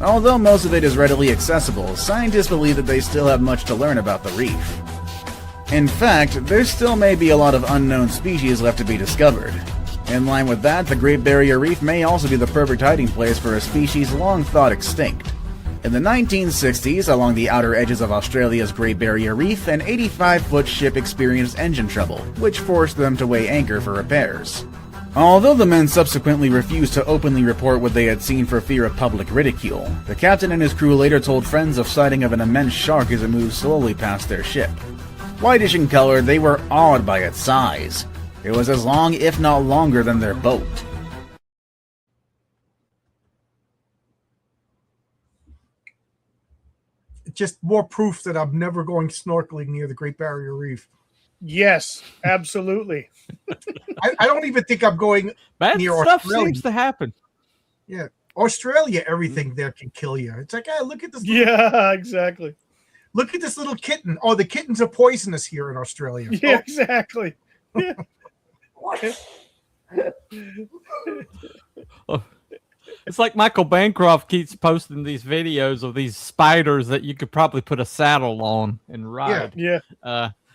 Although most of it is readily accessible, scientists believe that they still have much to learn about the reef. In fact, there still may be a lot of unknown species left to be discovered. In line with that, the Great Barrier Reef may also be the perfect hiding place for a species long thought extinct. In the 1960s, along the outer edges of Australia's Great Barrier Reef, an 85-foot ship experienced engine trouble, which forced them to weigh anchor for repairs. Although the men subsequently refused to openly report what they had seen for fear of public ridicule, the captain and his crew later told friends of sighting of an immense shark as it moved slowly past their ship. Whitish in color, they were awed by its size. It was as long, if not longer, than their boat. Just more proof that I'm never going snorkeling near the Great Barrier Reef. Yes, absolutely. I don't even think I'm going Bad near stuff Australia. seems to happen. Yeah, Australia, everything there can kill you. It's like, hey, look at this. Yeah, exactly. Look at this little kitten. Oh, the kittens are poisonous here in Australia. Yeah, exactly. Yeah. It's like Michael Bancroft keeps posting these videos of these spiders that you could probably put a saddle on and ride. Yeah.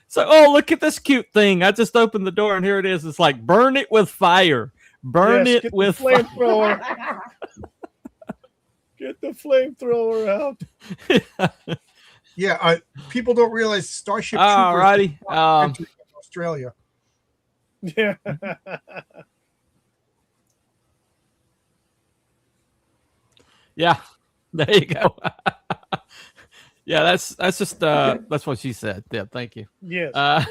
So, oh, look at this cute thing. I just opened the door and here it is. It's like, burn it with fire. Burn Yes, it get with the flamethrower. Get the flamethrower out. Yeah, people don't realize Starship Alrighty. Troopers in Australia. Yeah. Yeah, there you go. Yeah, that's just that's what she said. Yeah, thank you. Yes.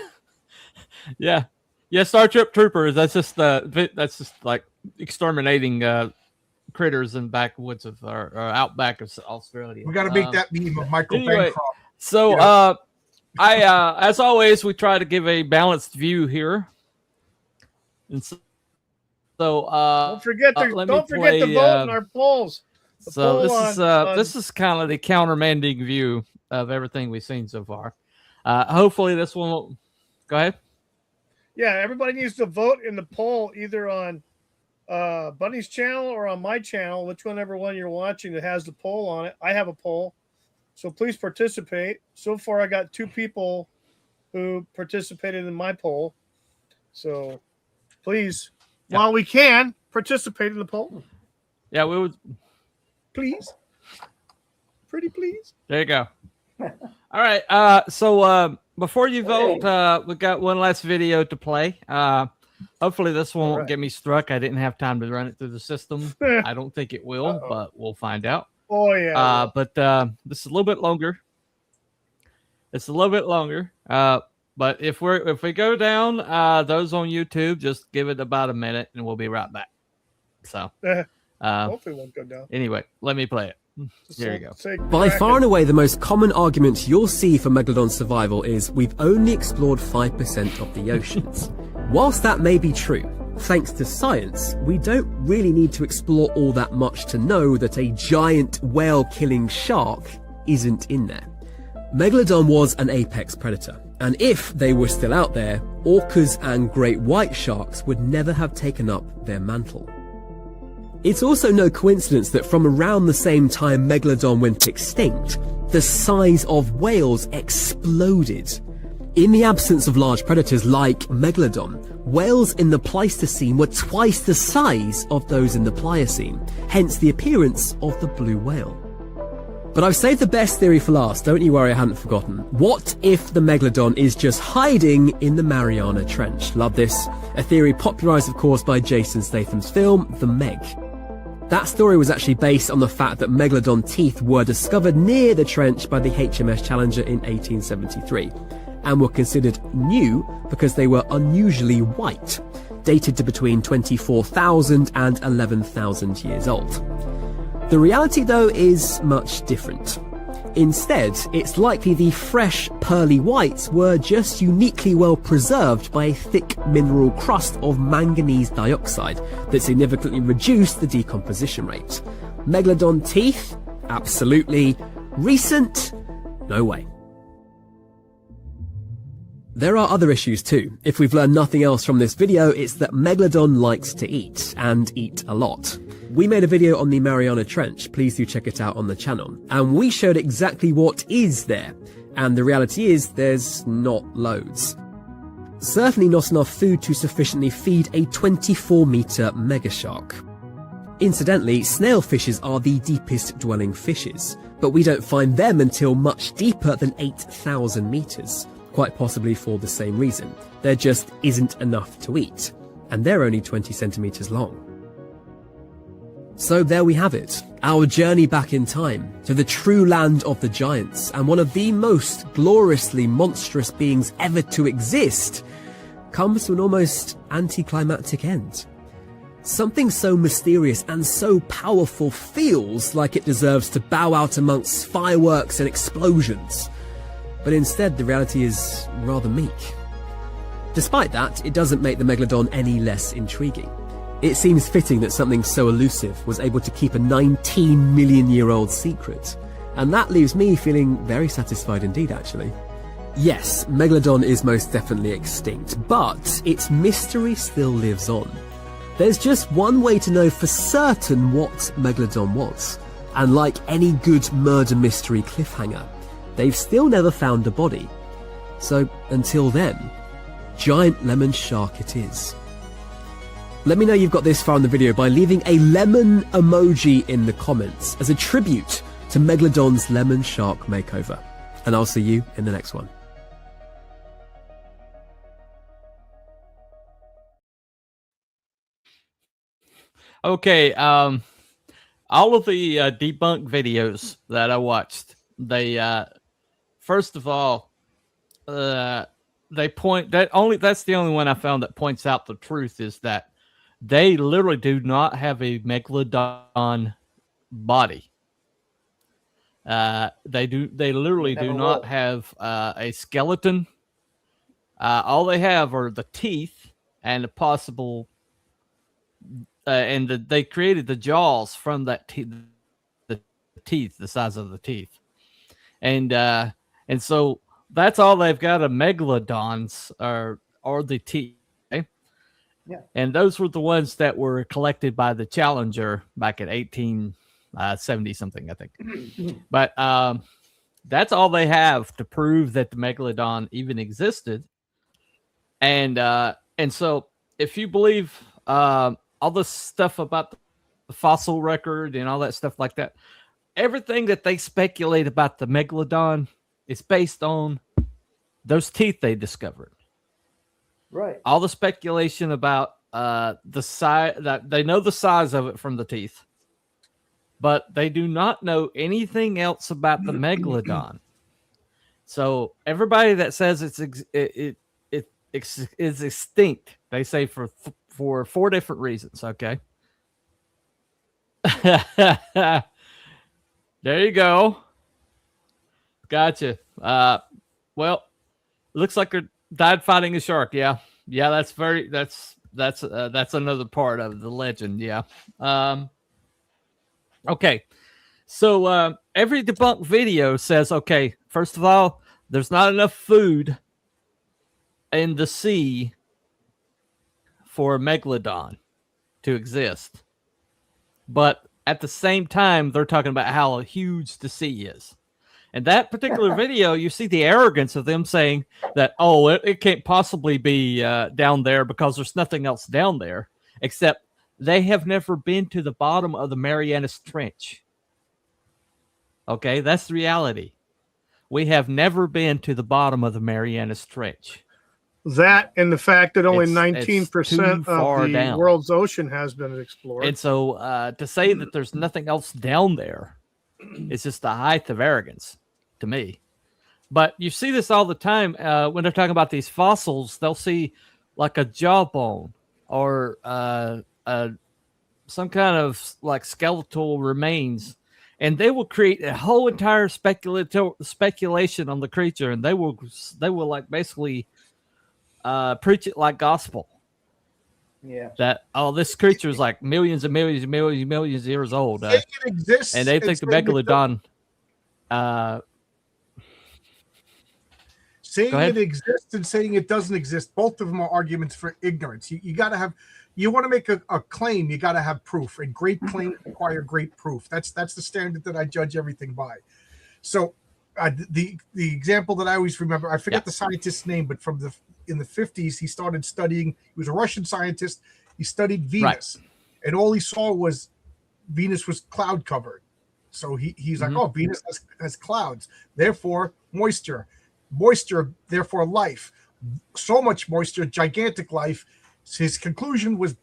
Yeah, Starship Troopers. That's just like exterminating critters in backwoods of or outback of Australia. We got to make that meme of Michael anyway, Bancroft. So, Yeah. as always, we try to give a balanced view here, and so don't forget to let don't me forget to play, vote in our polls. The So poll this is kind of the countermanding view of everything we've seen so far. Hopefully this one will go ahead. Yeah, everybody needs to vote in the poll either on Bunny's channel or on my channel, whichever one you're watching that has the poll on it. I have a poll. So please participate. So far, I got 2 people who participated in my poll. So please, while we can, participate in the poll. Yeah, we would. Please. Pretty please. There you go. All right. So before you vote, we got one last video to play. Hopefully this one won't get me struck. I didn't have time to run it through the system. I don't think it will, but we'll find out. Oh yeah. But this is a little bit longer. It's a little bit longer. But if we go down, those on YouTube, just give it about a minute, and we'll be right back. So hopefully it won't go down. Anyway, let me play it. Here you go. By far and away, the most common argument you'll see for Megalodon survival is we've only explored 5% of the oceans. Whilst that may be true, thanks to science, we don't really need to explore all that much to know that a giant whale-killing shark isn't in there. Megalodon was an apex predator, and if they were still out there, orcas and great white sharks would never have taken up their mantle. It's also no coincidence that from around the same time Megalodon went extinct, the size of whales exploded. In the absence of large predators like Megalodon, whales in the Pleistocene were twice the size of those in the Pliocene, hence the appearance of the blue whale. But I've saved the best theory for last, don't you worry, I hadn't forgotten. What if the Megalodon is just hiding in the Mariana Trench? Love this. A theory popularised, of course, by Jason Statham's film, The Meg. That story was actually based on the fact that Megalodon teeth were discovered near the trench by the HMS Challenger in 1873, and were considered new because they were unusually white, dated to between 24,000 and 11,000 years old. The reality, though, is much different. Instead, it's likely the fresh, pearly whites were just uniquely well preserved by a thick mineral crust of manganese dioxide that significantly reduced the decomposition rate. Megalodon teeth? Absolutely. Recent? No way. There are other issues too. If we've learned nothing else from this video, it's that Megalodon likes to eat, and eat a lot. We made a video on the Mariana Trench, please do check it out on the channel, and we showed exactly what is there, and the reality is there's not loads. Certainly not enough food to sufficiently feed a 24-metre megashark. Incidentally, snailfishes are the deepest dwelling fishes, but we don't find them until much deeper than 8,000 metres. Quite possibly for the same reason. There just isn't enough to eat, and they're only 20 centimeters long. So there we have it, our journey back in time to the true land of the giants, and one of the most gloriously monstrous beings ever to exist comes to an almost anticlimactic end. Something so mysterious and so powerful feels like it deserves to bow out amongst fireworks and explosions. But instead, the reality is rather meek. Despite that, it doesn't make the Megalodon any less intriguing. It seems fitting that something so elusive was able to keep a 19-million-year-old secret. And that leaves me feeling very satisfied indeed, actually. Yes, Megalodon is most definitely extinct, but its mystery still lives on. There's just one way to know for certain what Megalodon was. And like any good murder mystery cliffhanger, they've still never found a body. So, until then, giant lemon shark it is. Let me know you've got this far in the video by leaving a lemon emoji in the comments as a tribute to Megalodon's lemon shark makeover. And I'll see you in the next one. Okay, all of the debunk videos that I watched, they first of all, they point that only that's the only one I found that points out the truth is that they literally do not have a Megalodon body. They literally do not have a skeleton. All they have are the teeth and the possible, they created the jaws from that the teeth, the size of the teeth, and so that's all they've got of Megalodons are the teeth. Okay? Yeah. And those were the ones that were collected by the Challenger back in 1870 something, I think. But That's all they have to prove that the Megalodon even existed. And so if you believe all this stuff about the fossil record and all that stuff like that, everything that they speculate about the Megalodon is based on those teeth they discovered. Right. All the speculation about the size, that they know the size of it from the teeth, but they do not know anything else about the Megalodon. So everybody that says it is extinct, they say for 4 different reasons. Okay. There you go. Gotcha. Well, looks like they're died fighting a shark. Yeah. That's another part of the legend. Yeah. Okay. So every debunked video says, okay, first of all, there's not enough food in the sea for a Megalodon to exist. But at the same time, they're talking about how huge the sea is. And that particular video, you see the arrogance of them saying that, oh, it can't possibly be down there because there's nothing else down there, except they have never been to the bottom of the Marianas Trench. Okay, that's the reality. We have never been to the bottom of the Marianas Trench. That and the fact that only It's 19% too of far the down. world's ocean has been explored. And so to say that there's nothing else down there is just the height of arrogance to me. But you see this all the time when they're talking about these fossils. They'll see like a jawbone or some kind of like skeletal remains, and they will create a whole entire speculation on the creature, and they will like basically preach it like gospel. Yeah. That this creature is like millions and millions and millions and millions of years old, Saying it exists and they think the Megalodon. Saying it exists and saying it doesn't exist, both of them are arguments for ignorance. You got to have, you want to make a claim, you got to have proof, and great claims require great proof. That's the standard that I judge everything by. So the example that I always remember, I forget the scientist's name, but in the 50s, he started studying. He was a Russian scientist. He studied Venus, and all he saw was Venus was cloud covered. So he's like, oh, Venus has clouds, therefore moisture, therefore life. So much moisture, gigantic life. His conclusion was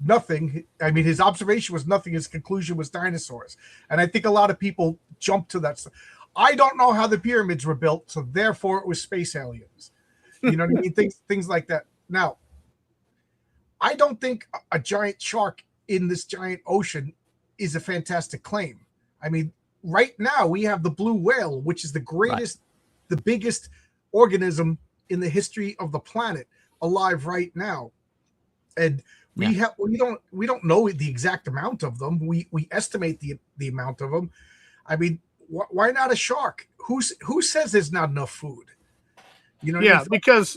nothing. I mean, his observation was nothing. His conclusion was dinosaurs. And I think a lot of people jump to that. I don't know how the pyramids were built, so therefore it was space aliens. You know what I mean? Things like that. Now, I don't think a giant shark in this giant ocean is a fantastic claim. I mean, right now we have the blue whale, which is the greatest, the biggest organism in the history of the planet alive right now. And we don't know the exact amount of them. We estimate the amount of them. I mean, why not a shark? Who says there's not enough food? You know, because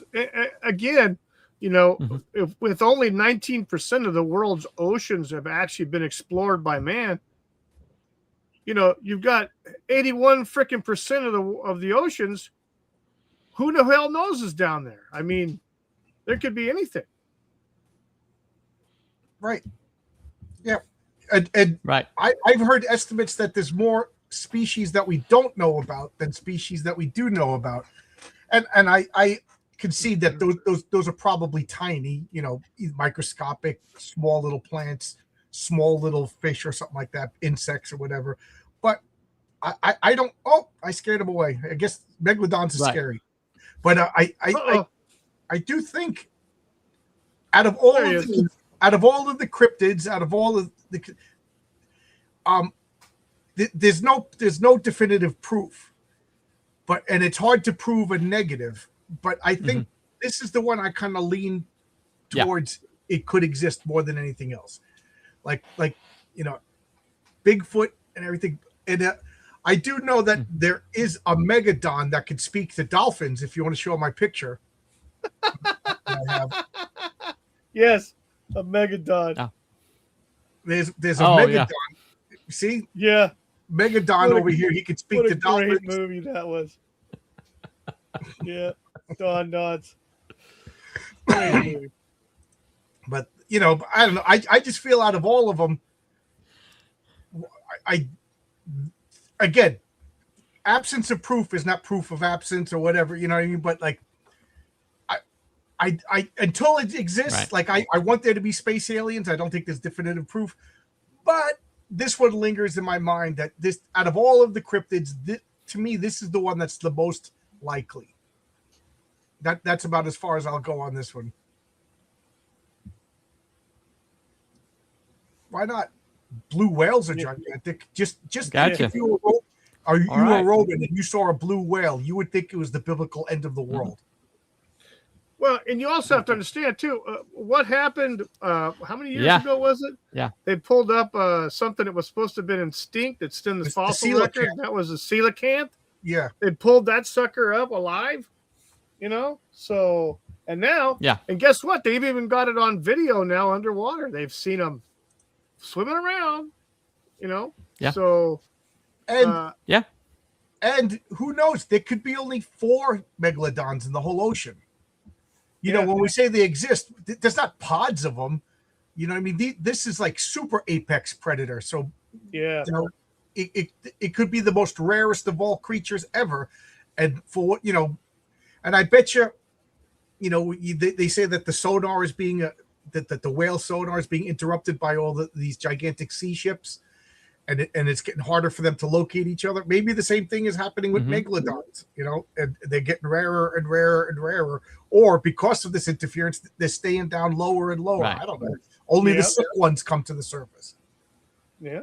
again, you know, if with only 19% of the world's oceans have actually been explored by man, you know, you've got 81 freaking percent of the oceans. Who the hell knows is down there? I mean, there could be anything. Right. Yeah. And I've heard estimates that there's more species that we don't know about than species that we do know about. And I concede that those are probably tiny, you know, microscopic, small little plants, small little fish or something like that, insects or whatever. But I don't. Oh, I scared them away. I guess megalodons are scary. But I do think out of all of the cryptids, out of all of the there's no definitive proof. And it's hard to prove a negative, but I think this is the one I kind of lean towards. It could exist more than anything else, like you know, Bigfoot and everything. And I do know that there is a Megalodon that can speak to dolphins. If you want to show my picture, I have. Yes, a Megalodon. There's a Megalodon. See? Yeah. Megalodon over here, he could speak What to a great dolphins. movie that was. Yeah, Don Knotts. Great movie. But you know, I don't know. I just feel out of all of them, I again, absence of proof is not proof of absence or whatever. You know what I mean? But like, I until it exists, Right. like I want there to be space aliens. I don't think there's definitive proof, but this one lingers in my mind that this, out of all of the cryptids, to me, this is the one that's the most likely. That's about as far as I'll go on this one. Why not? Blue whales are gigantic. Just Gotcha. if you were, All right. a Roman and you saw a blue whale, you would think it was the biblical end of the world. Well, and you also have to understand too what happened. How many years Yeah. ago was it? Yeah. They pulled up something that was supposed to have been extinct. That's still in the fossil record. coelacanth. That was a coelacanth. Yeah. They pulled that sucker up alive. You know, so and now, Yeah. and guess what? They've even got it on video now underwater. They've seen them swimming around. You know, Yeah. So, And Yeah. and who knows? There could be only 4 megalodons in the whole ocean. You know, when we say they exist, there's not pods of them. You know what I mean? This is like super apex predator. So, yeah, you know, it could be the most rarest of all creatures ever. And for what, you know, and I bet you, you know, they say that the sonar is being, that the whale sonar is being interrupted by all these gigantic sea ships. And it's getting harder for them to locate each other. Maybe the same thing is happening with megalodons, you know, and they're getting rarer and rarer and rarer. Or because of this interference, they're staying down lower and lower. Right. I don't know. Only the sick ones come to the surface. yeah,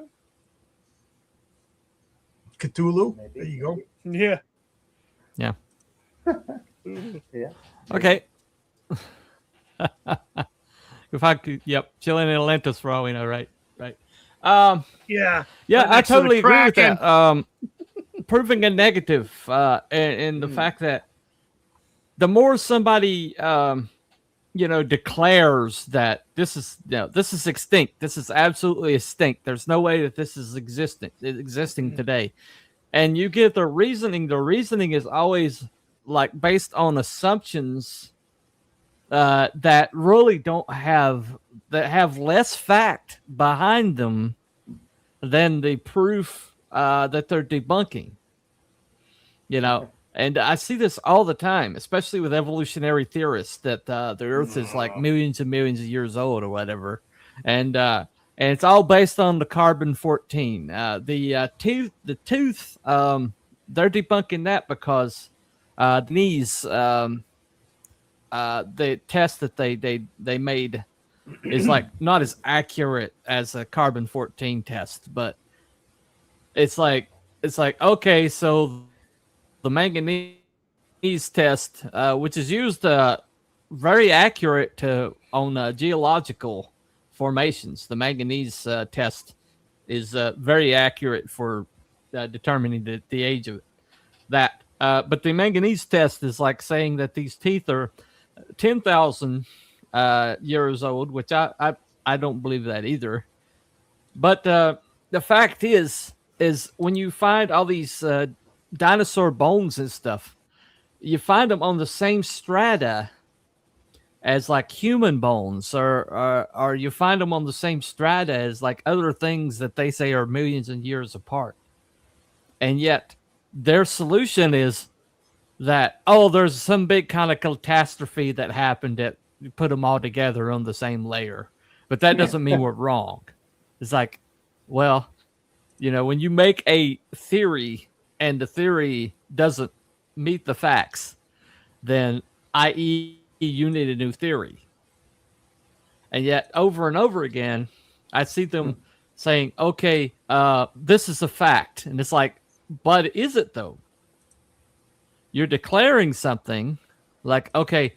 Cthulhu, there you go. yeah. Yeah. Yeah. Okay. If I could, yep, chilling in Atlantis for all we know, right? Right. Yeah. Yeah, Right I next to the totally agree with Kraken. that. Proving a negative, and the fact that the more somebody, you know, declares that this is, you know, this is extinct, this is absolutely extinct. There's no way that this is existing today, and you get the reasoning. The reasoning is always like based on assumptions that really don't have, that have less fact behind them than the proof that they're debunking. You know, and I see this all the time, especially with evolutionary theorists, that the Earth is like millions and millions of years old or whatever, and it's all based on the carbon-14. The tooth, they're debunking that because these the test that they made is like not as accurate as a carbon-14 test, but it's like okay, so the manganese test, which is used very accurate on geological formations, the manganese test is very accurate for determining the age of that. But the manganese test is like saying that these teeth are 10,000 years old, which I don't believe that either. But the fact is when you find all these dinosaur bones and stuff, you find them on the same strata as like human bones, or you find them on the same strata as like other things that they say are millions of years apart. And yet their solution is that, oh, there's some big kind of catastrophe that happened that put them all together on the same layer. But that doesn't mean we're wrong. It's like, well, you know, when you make a theory and the theory doesn't meet the facts, then i.e. you need a new theory. And yet over and over again, I see them saying, okay, this is a fact. And it's like, but is it though? You're declaring something like, okay,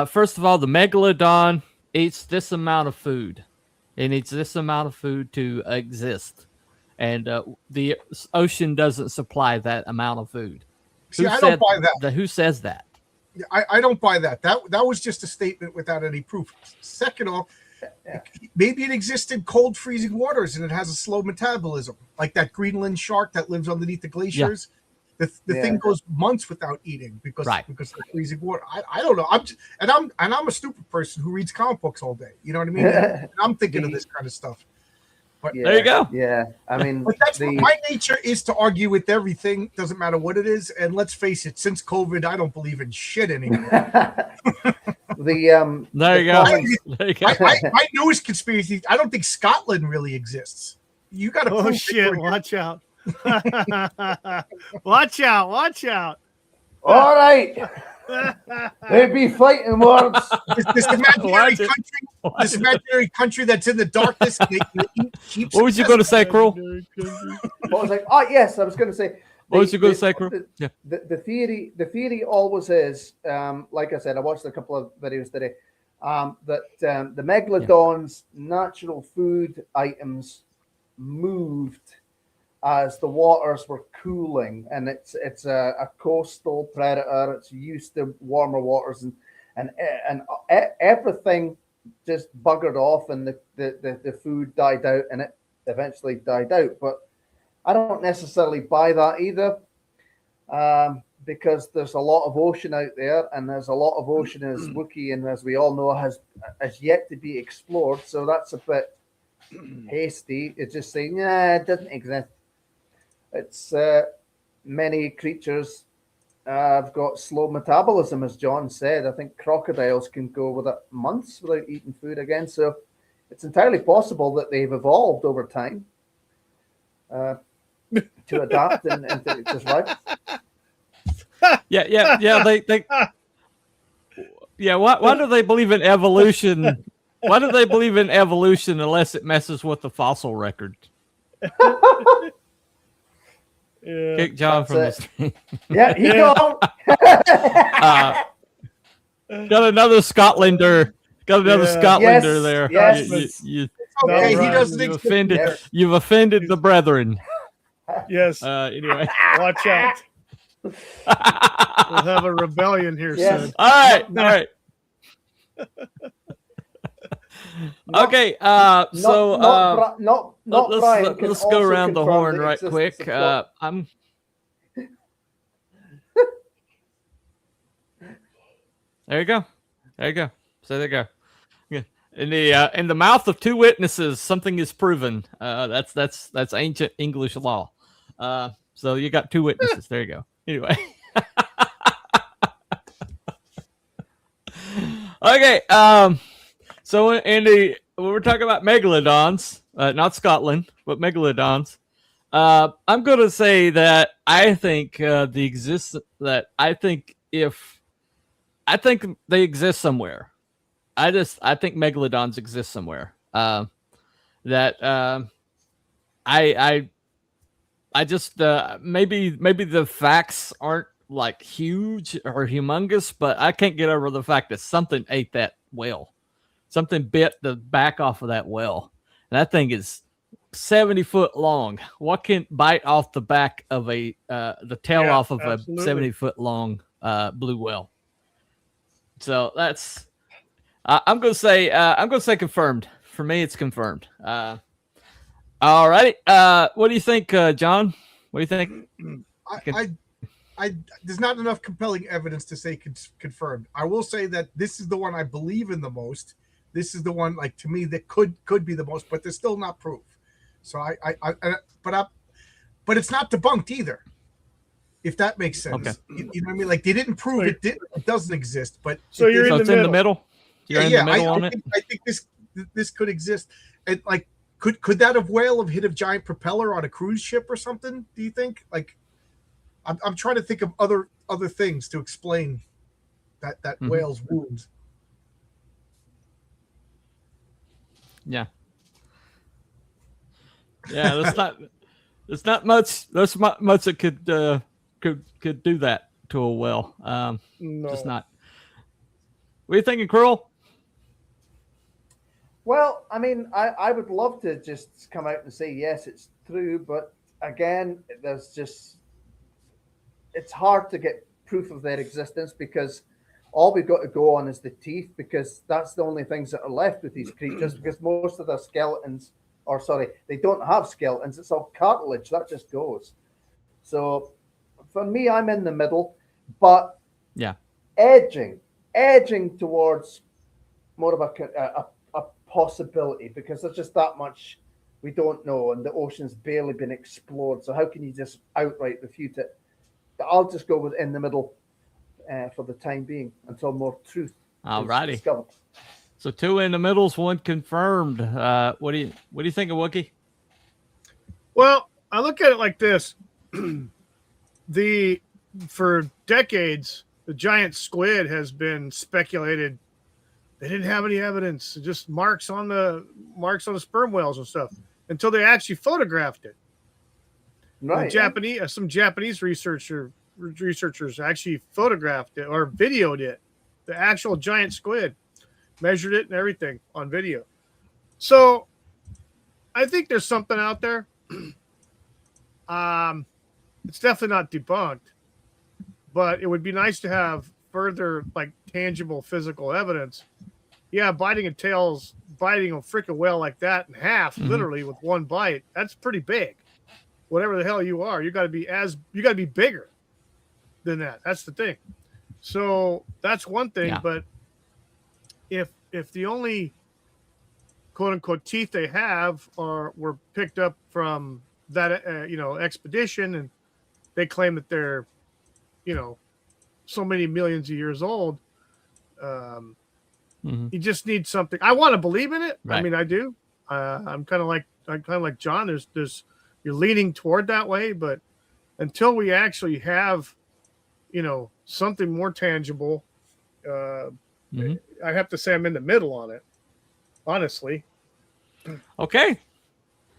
first of all, the megalodon eats this amount of food. It needs this amount of food to exist. And the ocean doesn't supply that amount of food. See, I don't buy that. Who says that? I don't buy that. That was just a statement without any proof. Second off, Maybe it exists in cold, freezing waters, and it has a slow metabolism, like that Greenland shark that lives underneath the glaciers. The thing goes months without eating because of the freezing water. I don't know. I'm a stupid person who reads comic books all day. You know what I mean? And I'm thinking of this kind of stuff. But there you go. Yeah, I mean, but that's my nature is to argue with everything. Doesn't matter what it is. And let's face it, since COVID, I don't believe in shit anymore. There you go. My newest conspiracy. I don't think Scotland really exists. You got to. Oh shit! Watch out! Watch out! Watch out! All right, they be fighting words. This imaginary country that's in the darkness. What was you going to say, Cruel? What was I was going to say. What was you going to say, Cruel? The theory always is, like I said, I watched a couple of videos today, that the Megalodon's natural food items moved as the waters were cooling, and it's a coastal predator. It's used to warmer waters, and everything just buggered off, and the food died out, and it eventually died out. But I don't necessarily buy that either, because there's a lot of ocean out there, and there's a lot of ocean as Wookiee, and as we all know, has yet to be explored. So that's a bit hasty. It's just saying, yeah, it doesn't exist. It's many creatures have got slow metabolism, as John said. I think crocodiles can go with months without eating food again. So it's entirely possible that they've evolved over time to adapt and to survive. Why do they believe in evolution? Why do they believe in evolution unless it messes with the fossil record? Kick John from the stream. Yeah, he go. Got another Scotlander. Got another Scotlander there. Yes. Okay, he doesn't offended. You've offended the brethren. Yes. Anyway, watch out. We'll have a rebellion here soon. All right. Okay, let's go around the horn right quick. There you go. So there you go. Yeah. In the mouth of two witnesses, something is proven. That's ancient English law. So you got two witnesses. There you go. Anyway. Okay. So Andy, we're talking about megalodons, not Scotland, but megalodons. I'm going to say that I think I think they exist somewhere. I think megalodons exist somewhere. I just maybe the facts aren't like huge or humongous, but I can't get over the fact that something ate that whale. Something bit the back off of that whale. And that thing is 70 foot long. What can bite off the back of the tail off of absolutely. a 70 foot long blue whale? So that's I'm gonna say confirmed. For me, it's confirmed. All righty. What do you think, John? What do you think? There's not enough compelling evidence to say confirmed. I will say that this is the one I believe in the most. This is the one, like, to me, that could be the most, but there's still not proof. So but it's not debunked either, if that makes sense. Okay. You know what I mean? Like, they didn't prove it doesn't exist, but so you're in the middle. You're in the middle. I think this could exist. And like, could that whale have hit a giant propeller on a cruise ship or something? Do you think? Like, I'm trying to think of other things to explain that whale's wounds. Yeah. There's not much that could do that to a whale. No. Just not. What are you thinking, Cruel? Well, I mean, I would love to just come out and say yes, it's true, but again, it's hard to get proof of their existence because all we've got to go on is the teeth, because that's the only things that are left with these creatures, because most of their skeletons, or sorry, they don't have skeletons, it's all cartilage, that just goes. So for me, I'm in the middle, but Yeah. edging towards more of a possibility, because there's just that much we don't know, and the ocean's barely been explored. So how can you just outright refute it? But I'll just go with in the middle for the time being until more truth is discovered. So 2 in the middles, 1 confirmed. What do you think of Wookie? Well, I look at it like this: for decades, the giant squid has been speculated. They didn't have any evidence, just marks on the sperm whales and stuff, until they actually photographed it. Right. Some Japanese researchers actually photographed it or videoed it, the actual giant squid, measured it and everything on video. So I think there's something out there. It's definitely not debunked, but it would be nice to have further, like, tangible physical evidence. Yeah, biting a freaking whale like that in half, literally with one bite, that's pretty big. Whatever the hell you are, you got to be bigger than that. That's the thing. So that's one thing. Yeah. But if the only quote unquote teeth they have were picked up from that expedition, and they claim that they're so many millions of years old, you just need something. I want to believe in it. Right. I mean, I do. I'm kind of like John. There's you're leaning toward that way, but until we actually have something more tangible, I have to say I'm in the middle on it, honestly. Okay.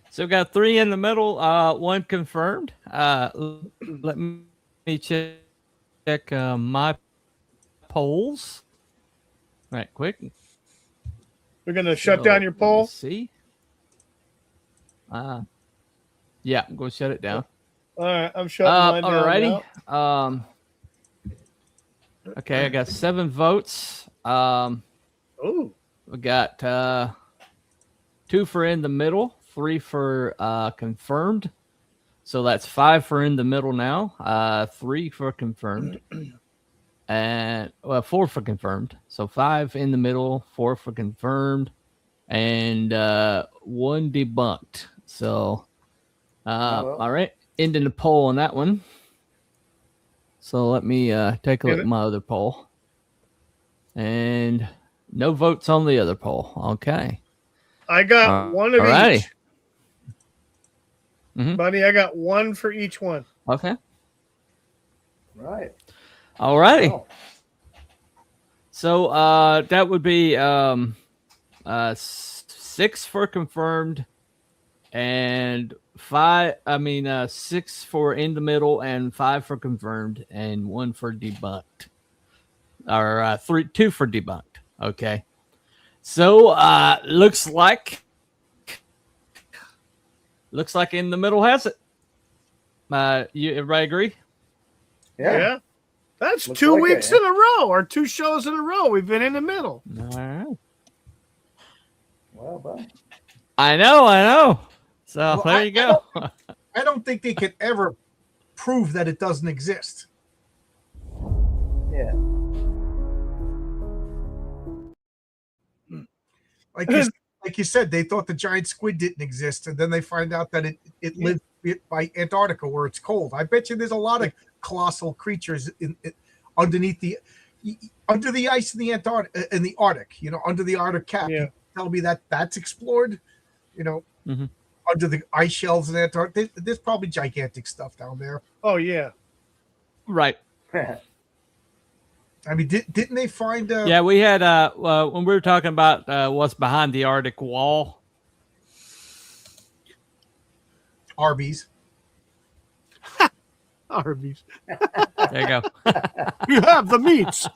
So we've got 3 in the middle, 1 confirmed. Let me check my polls. Right, quick. We're gonna shut down your poll. See. Yeah, I'm gonna shut it down. All right, I'm shutting mine down. Alrighty. Okay, I got 7 votes. Oh. We got 2 for in the middle, 3 for confirmed. So that's 5 for in the middle now. 3 for confirmed. And 4 for confirmed. So 5 in the middle, 4 for confirmed, and 1 debunked. So all right, ending the poll on that one. So let me take a look at my other poll. And no votes on the other poll. Okay. I got one of each. Buddy, I got 1 for each one. Okay. Right. All righty. Wow. So that would be 6 for confirmed, and 6 for in the middle, and 5 for confirmed, and 1 for debunked, or 2 for debunked. Okay. So looks like in the middle has it. Everybody agree? Yeah. That's Looks 2 like weeks it, in a row, or 2 shows in a row. We've been in the middle. All right. Well done. I know. So Well, there you go. I don't think they could ever prove that it doesn't exist. Yeah. Like you said, they thought the giant squid didn't exist, and then they find out that it lived by Antarctica where it's cold. I bet you there's a lot of colossal creatures under the ice in the Arctic, under the Arctic cap. Yeah. You tell me that that's explored, under the ice shelves in Antarctica. There's probably gigantic stuff down there. Oh yeah. Right. I mean, didn't they find? Yeah, we had when we were talking about what's behind the Arctic wall. Arby's. Arby's. There you go. You have the meats.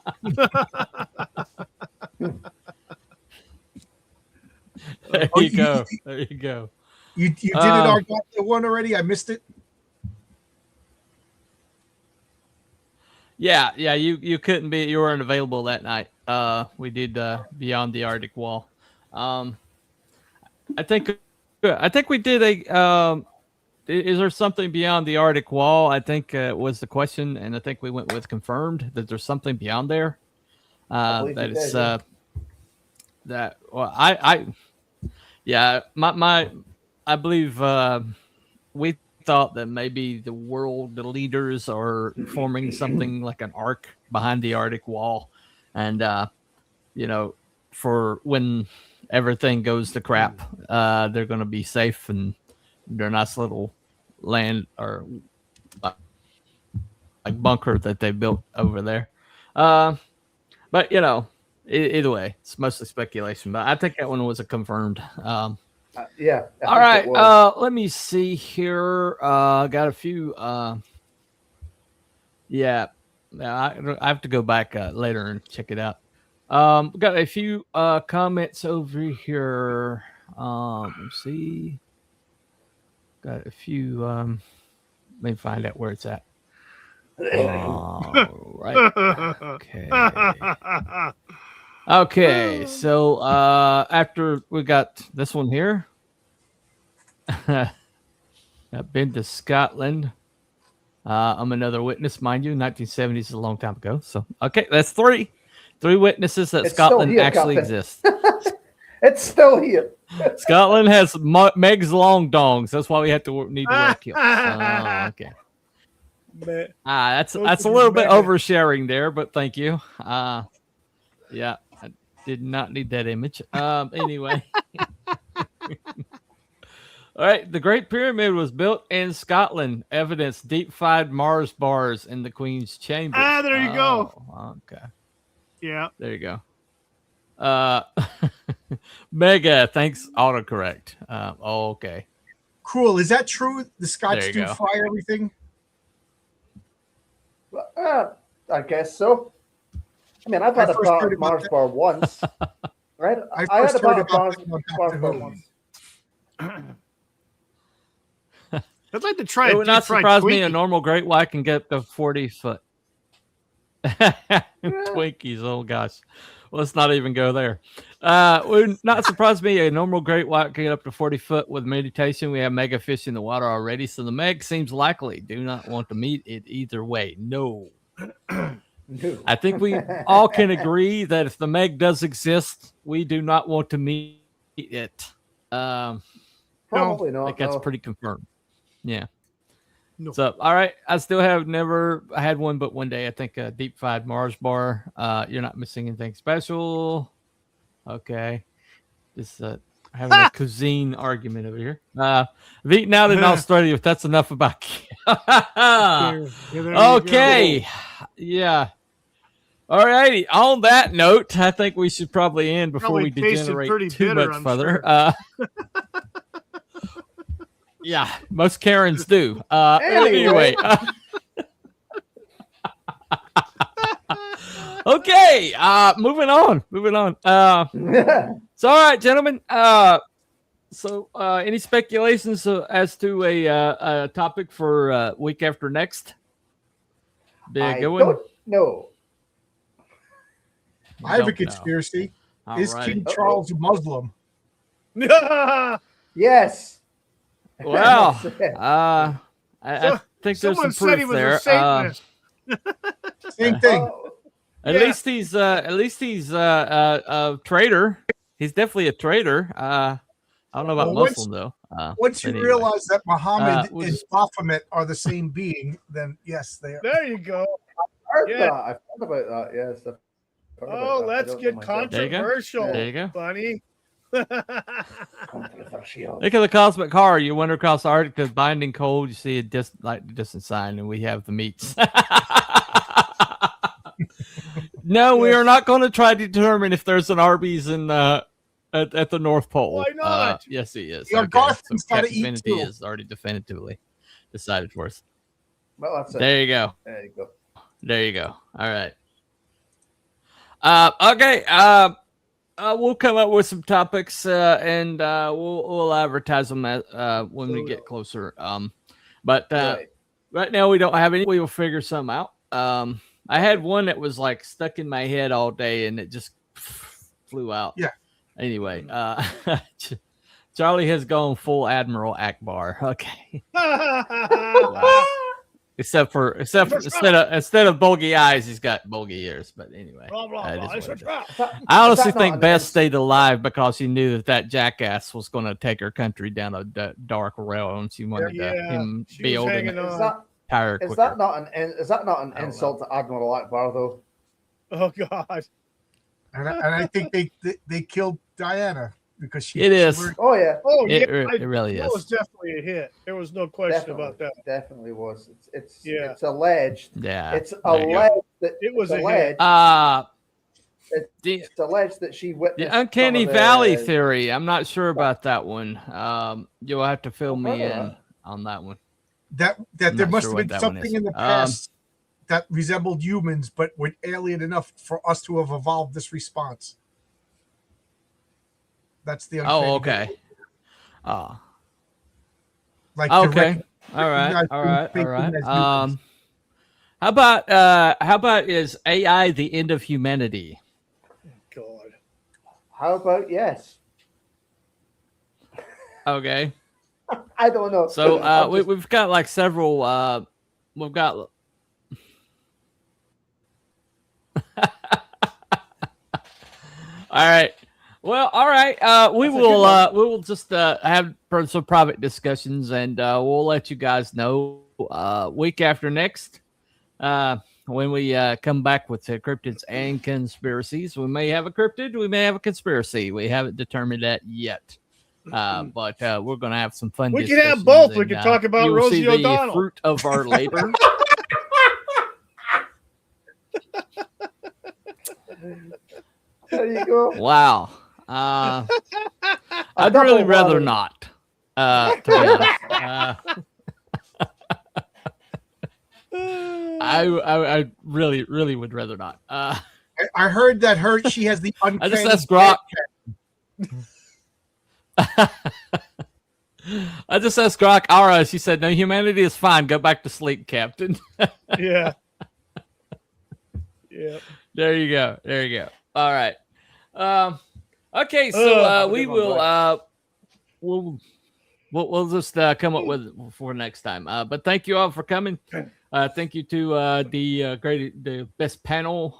There you go. There you go. You did it Argotha one already? I missed it. Yeah, you couldn't be, you weren't available that night. We did Beyond the Arctic Wall. Um, I think we did a. Is there something beyond the Arctic Wall? I think was the question, and I think we went with confirmed that there's something beyond there. That it's that. Well, yeah, my I believe we thought that maybe the world, the leaders are forming something like an arc behind the Arctic Wall, and you know, for when everything goes to crap, they're going to be safe and their nice little land or like bunker that they built over there. But you know, either way, it's mostly speculation. But I think that one was a confirmed. Yeah. All right. Let me see here. Got a few. Yeah. I have to go back later and check it out. Got a few comments over here. Let's see. Got a few. Let me find out where it's at. Right. Okay. Okay. So after we got this one here, I've been to Scotland. I'm another witness, mind you. 1970s is a long time ago. So okay, that's three witnesses that Scotland here, actually Captain. exists. It's still here. Scotland has Meg's long dongs. That's why we have to need to wear kilts. Okay. That's a little bit oversharing there, but thank you. Yeah, I did not need that image. Anyway. All right, the Great Pyramid was built in Scotland. Evidence: deep-fried Mars bars in the Queen's chamber. There you go. Okay. Yeah. There you go. Mega, thanks. Autocorrect. Okay. Cool. Is that true? The Scots There you do go. fry everything? I guess so. I mean, I've had I first heard a about Mars that. bar once, right? I I had first a heard Mars about that on bar Doctor Who. once. I'd like to try It a would not deep-fried surprise me. A Twinkie. normal great white can get up to 40 foot. Twinkies, oh gosh. Let's not even go there. Would not surprise me. A normal great white can get up to 40 foot with meditation. We have mega fish in the water already, so the Meg seems likely. Do not want to meet it either way. No. I think we all can agree that if the Meg does exist, we do not want to meet it. Probably I not. think that's no. pretty confirmed. Yeah. No. So, all right. I still have never had one, but one day I think a deep fried Mars bar. You're not missing anything special. Okay. Just having a cuisine argument over here. I've eaten out in Australia, if that's enough about okay. Yeah. All righty. On that note, I think we should probably end before Probably we tasted degenerate pretty too bitter, much I'm further. sure. Yeah, most Karens do. Anyway. Anyway. Okay, moving on. So, all right, gentlemen. So, any speculations as to a topic for week after next? Be a I good one? don't know. I have a Don't know. conspiracy. All Is right. King Charles a Muslim? Yes. Well, I think there's some Someone said he proof was there. a Satanist. Same thing. Oh, At least he's a traitor. He's definitely a traitor. I don't know about Well, Muslim though. Once you but anyway. realize that Muhammad we'll and just- Baphomet are the same being, then yes, they are. There you go. I heard Yeah. that. I've heard about that. Yes. I've heard about Oh, that. I let's don't know get myself. There you go. controversial, There you go. Bunny. Controversial. Look at the cosmic car. You wander across the Arctic, the binding cold. You see a distant sign, and we have the meats. No, we are not going to try to determine if there's an Arby's in at the North Pole. Why not? Yes, he is. Yeah, Okay. Gartham's So gotta Captain eat Divinity too. is already definitively decided for us. Well, that's it. There you go. There you go. There you go. All right. Okay. We'll come up with some topics and we'll advertise them when we get closer. But Right. right now we don't have any. We will figure some out. I had one that was like stuck in my head all day, and it just flew out. Yeah. Anyway, Charlie has gone full Admiral Akbar. Okay. Wow. Except instead of bulgy eyes, he's got bulgy ears. But anyway, Blah, blah, that blah. is It's what a it is. trap. I honestly Is that not think an Beth ins- stayed alive because she knew that jackass was going to take her country down a dark rail, and she wanted him she be was old hanging and on. retire Is quicker. that not an I don't insult to Admiral Akbar though? Oh God. And I think they killed Diana because she. It she is. learned- Oh yeah, Oh It yeah. it really That was is. definitely a hit. There was no question about that. definitely was. It's Yeah. it's alleged. Yeah. It's there you go. alleged that It was it's a hit. alleged. The It's alleged that she witnessed the Uncanny some of the- Valley theory. I'm not sure about that one. You'll have to fill I've me heard of in that. on that one. that I'm there not must sure have what been that one something is. in the past that resembled humans, but were alien enough for us to have evolved this response. That's the. Oh, uncanny okay. valley. Oh, Like to okay. All right. recognize All right. them All right. as humans. How about is AI the end of humanity? God. How about yes? Okay. I don't know. So I'm just- we've got like several. We've got. All right. Well, all right. We That's a good one. will just have some private discussions, and we'll let you guys know week after next when we come back with the cryptids and conspiracies. We may have a cryptid, we may have a conspiracy. We haven't determined that yet. But we're going to have some fun. We can have discussions, both. We and, can talk about you will see Rosie the O'Donnell. fruit of our labor. There you go. Wow. I'd double really rather whammy. not. To be honest. I really would rather not. I heard that she has the uncanny. I just asked Grok. I just asked Grok. Ara, she said, "No, humanity is fine. Go back to sleep, Captain." Yeah. Yeah. There you go. There you go. All right. Okay, so we will we'll just come up with it for next time. But thank you all for coming. Thank you to the best panel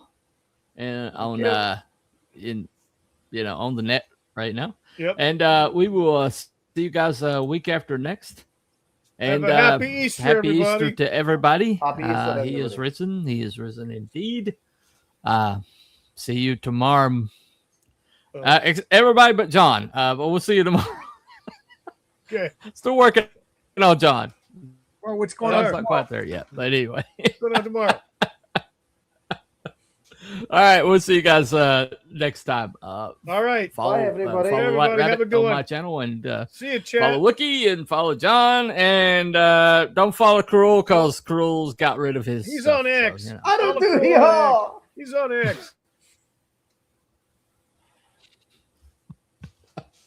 and on on the net right now. Yep. And we will see you guys week after next. And Have a happy Easter, happy everybody. Easter to everybody. Happy Easter, He is everybody. risen. He is risen indeed. See you tomorrow. Everybody but John. But we'll see you tomorrow. Okay. Still working on John. Well, what's going John's on? not quite there yet. But anyway. What's going on tomorrow? All right. We'll see you guys next time. All right. Follow, Bye, everybody. follow Everybody, White have Rabbit a good on one. my channel and See you, chat. follow Wookie and follow John and don't follow Cruel because Cruel's got rid of his. He's stuff, on X. So, you know. I don't Follow do Cruel hee-haw. He's on X.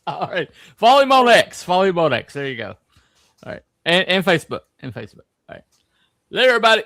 All right. Follow him on X. Follow him on X. There you go. All right. And Facebook. And Facebook. All right. Later, everybody.